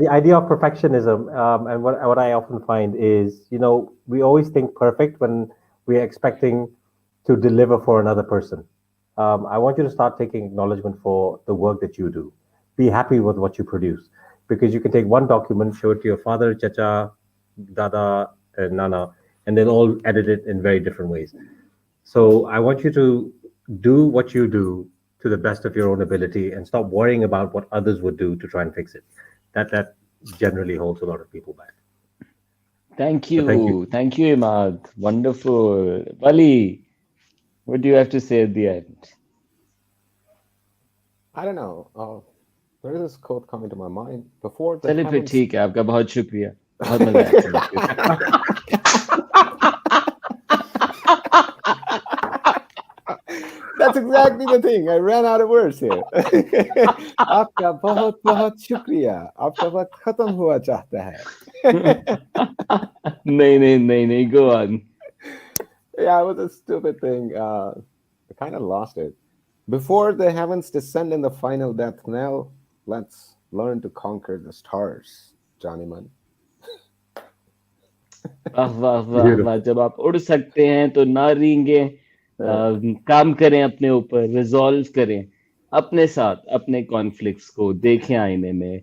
Speaker 4: the idea of perfectionism, and what I often find is, we always think perfect when we're expecting to deliver for another person. I want you to start taking acknowledgement for the work that you do. Be happy with what you produce, because you can take one document, show it to your father, chacha, dada, and nana, and they'll all edit it in very different ways. So I want you to do what you do to the best of your own ability and stop worrying about what others would do to try and fix it. That generally holds a lot of people back.
Speaker 3: Thank
Speaker 4: So thank you.
Speaker 3: you. Thank you, Imaad. Wonderful. Wali, what do you have to say at the end?
Speaker 5: I don't know. There is this quote coming to my mind. Before the
Speaker 3: चलिए फिर
Speaker 5: heavens.
Speaker 3: ठीक है आपका बहुत शुक्रिया बहुत मजा आया आपसे बात करके
Speaker 5: That's exactly the thing. I ran out of words here. आपका बहुत बहुत शुक्रिया. आपका वक्त खत्म हुआ चाहता है.
Speaker 3: नहीं go on.
Speaker 5: Yeah, it was a stupid thing. I kind of lost it. Before the heavens descend in the final death knell, let's learn to conquer the stars, Johnny Man.
Speaker 3: वाह वाह वाह वाह जब आप उड़ सकते हैं तो ना रेंगे काम करें अपने ऊपर रिजॉल्व करें अपने साथ अपने कॉन्फ्लिक्ट्स को देखें आईने में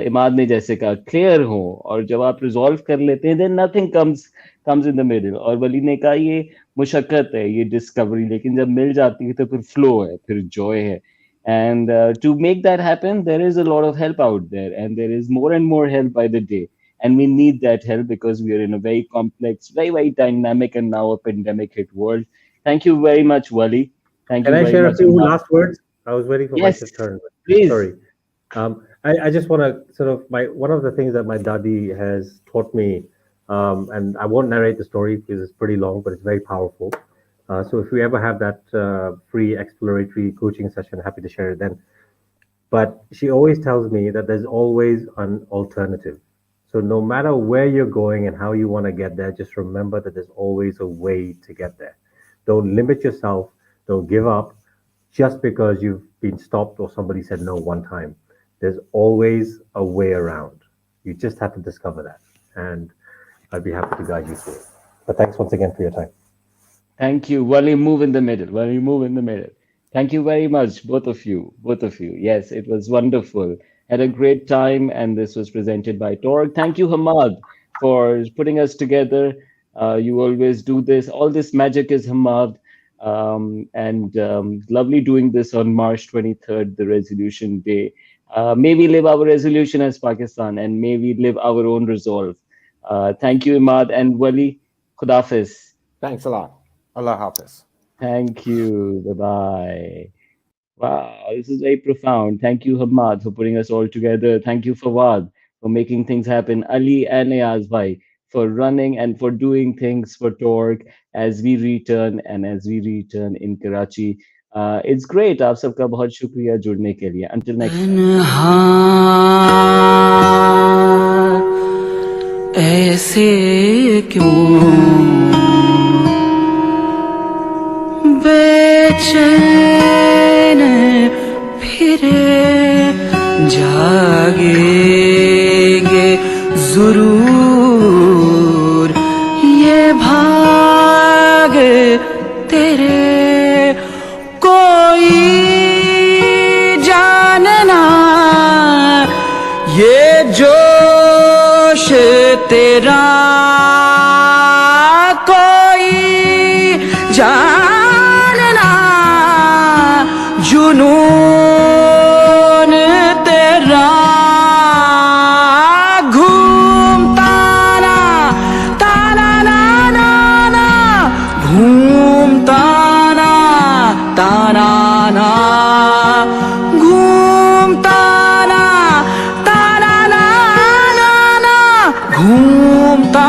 Speaker 3: इमाद ने जैसे कहा क्लियर हो और जब आप रिजॉल्व कर लेते हैं then nothing comes in the middle और वली ने कहा ये मुशक्कत है ये डिस्कवरी लेकिन जब मिल जाती है तो फिर फ्लो है फिर जॉय है and to make that happen there is a lot of help out there and there is more and more help by the day and we need that help because we are in a very complex very dynamic and now a pandemic hit world. Thank you very much Wali. Thank
Speaker 4: Can
Speaker 3: you
Speaker 4: I
Speaker 3: very
Speaker 4: share a
Speaker 3: much
Speaker 4: few
Speaker 3: Imaad.
Speaker 4: last words? I was waiting for
Speaker 3: Yes,
Speaker 4: my turn.
Speaker 3: please.
Speaker 4: Sorry. I just want to sort of one of the things that my dadi has taught me, and I won't narrate the story because it's pretty long, but it's very powerful. So if we ever have that free exploratory coaching session, happy to share it then. But she always tells me that there's always an alternative. So no matter where you're going and how you want to get there, just remember that there's always a way to get there. Don't limit yourself. Don't give up just because you've been stopped or somebody said no one time. There's always a way around. You just have to discover that. And I'd be happy to guide you through it. But thanks once again for your time.
Speaker 3: Thank you. Wali, move in the middle. Wali, move in the middle. Thank you very much, both of you. Both of you. Yes, it was wonderful. Had a great time, and this was presented by Torque. Thank you, Hamad, for putting us together. You always do this. All this magic is Hamad. And lovely doing this on March 23rd, the resolution day. May we live our resolution as Pakistan, and may we live our own resolve. Thank you, Imaad and Wali. Khudafis.
Speaker 5: Thanks a lot. Allah Hafiz.
Speaker 3: Thank you. Bye-bye. Wow, this is very profound. Thank you, Hamad, for putting us all together. Thank you, Fawad, for making things happen. Ali and Ayaz Bhai for running and for doing things for Torque as we return in Karachi. It's great. आप सबका बहुत शुक्रिया जुड़ने के लिए. Until next time.
Speaker 1: ऐसे क्यों बेचैन फिरे जागेंगे जरूर ये भाग तेरे कोई जानना ये जोश तेरा कोई जानना जुनून तेरा घूमता ना ताना ना ना ना घूमता ना ताना ना घूमता ना ताना ना ना ना घूमता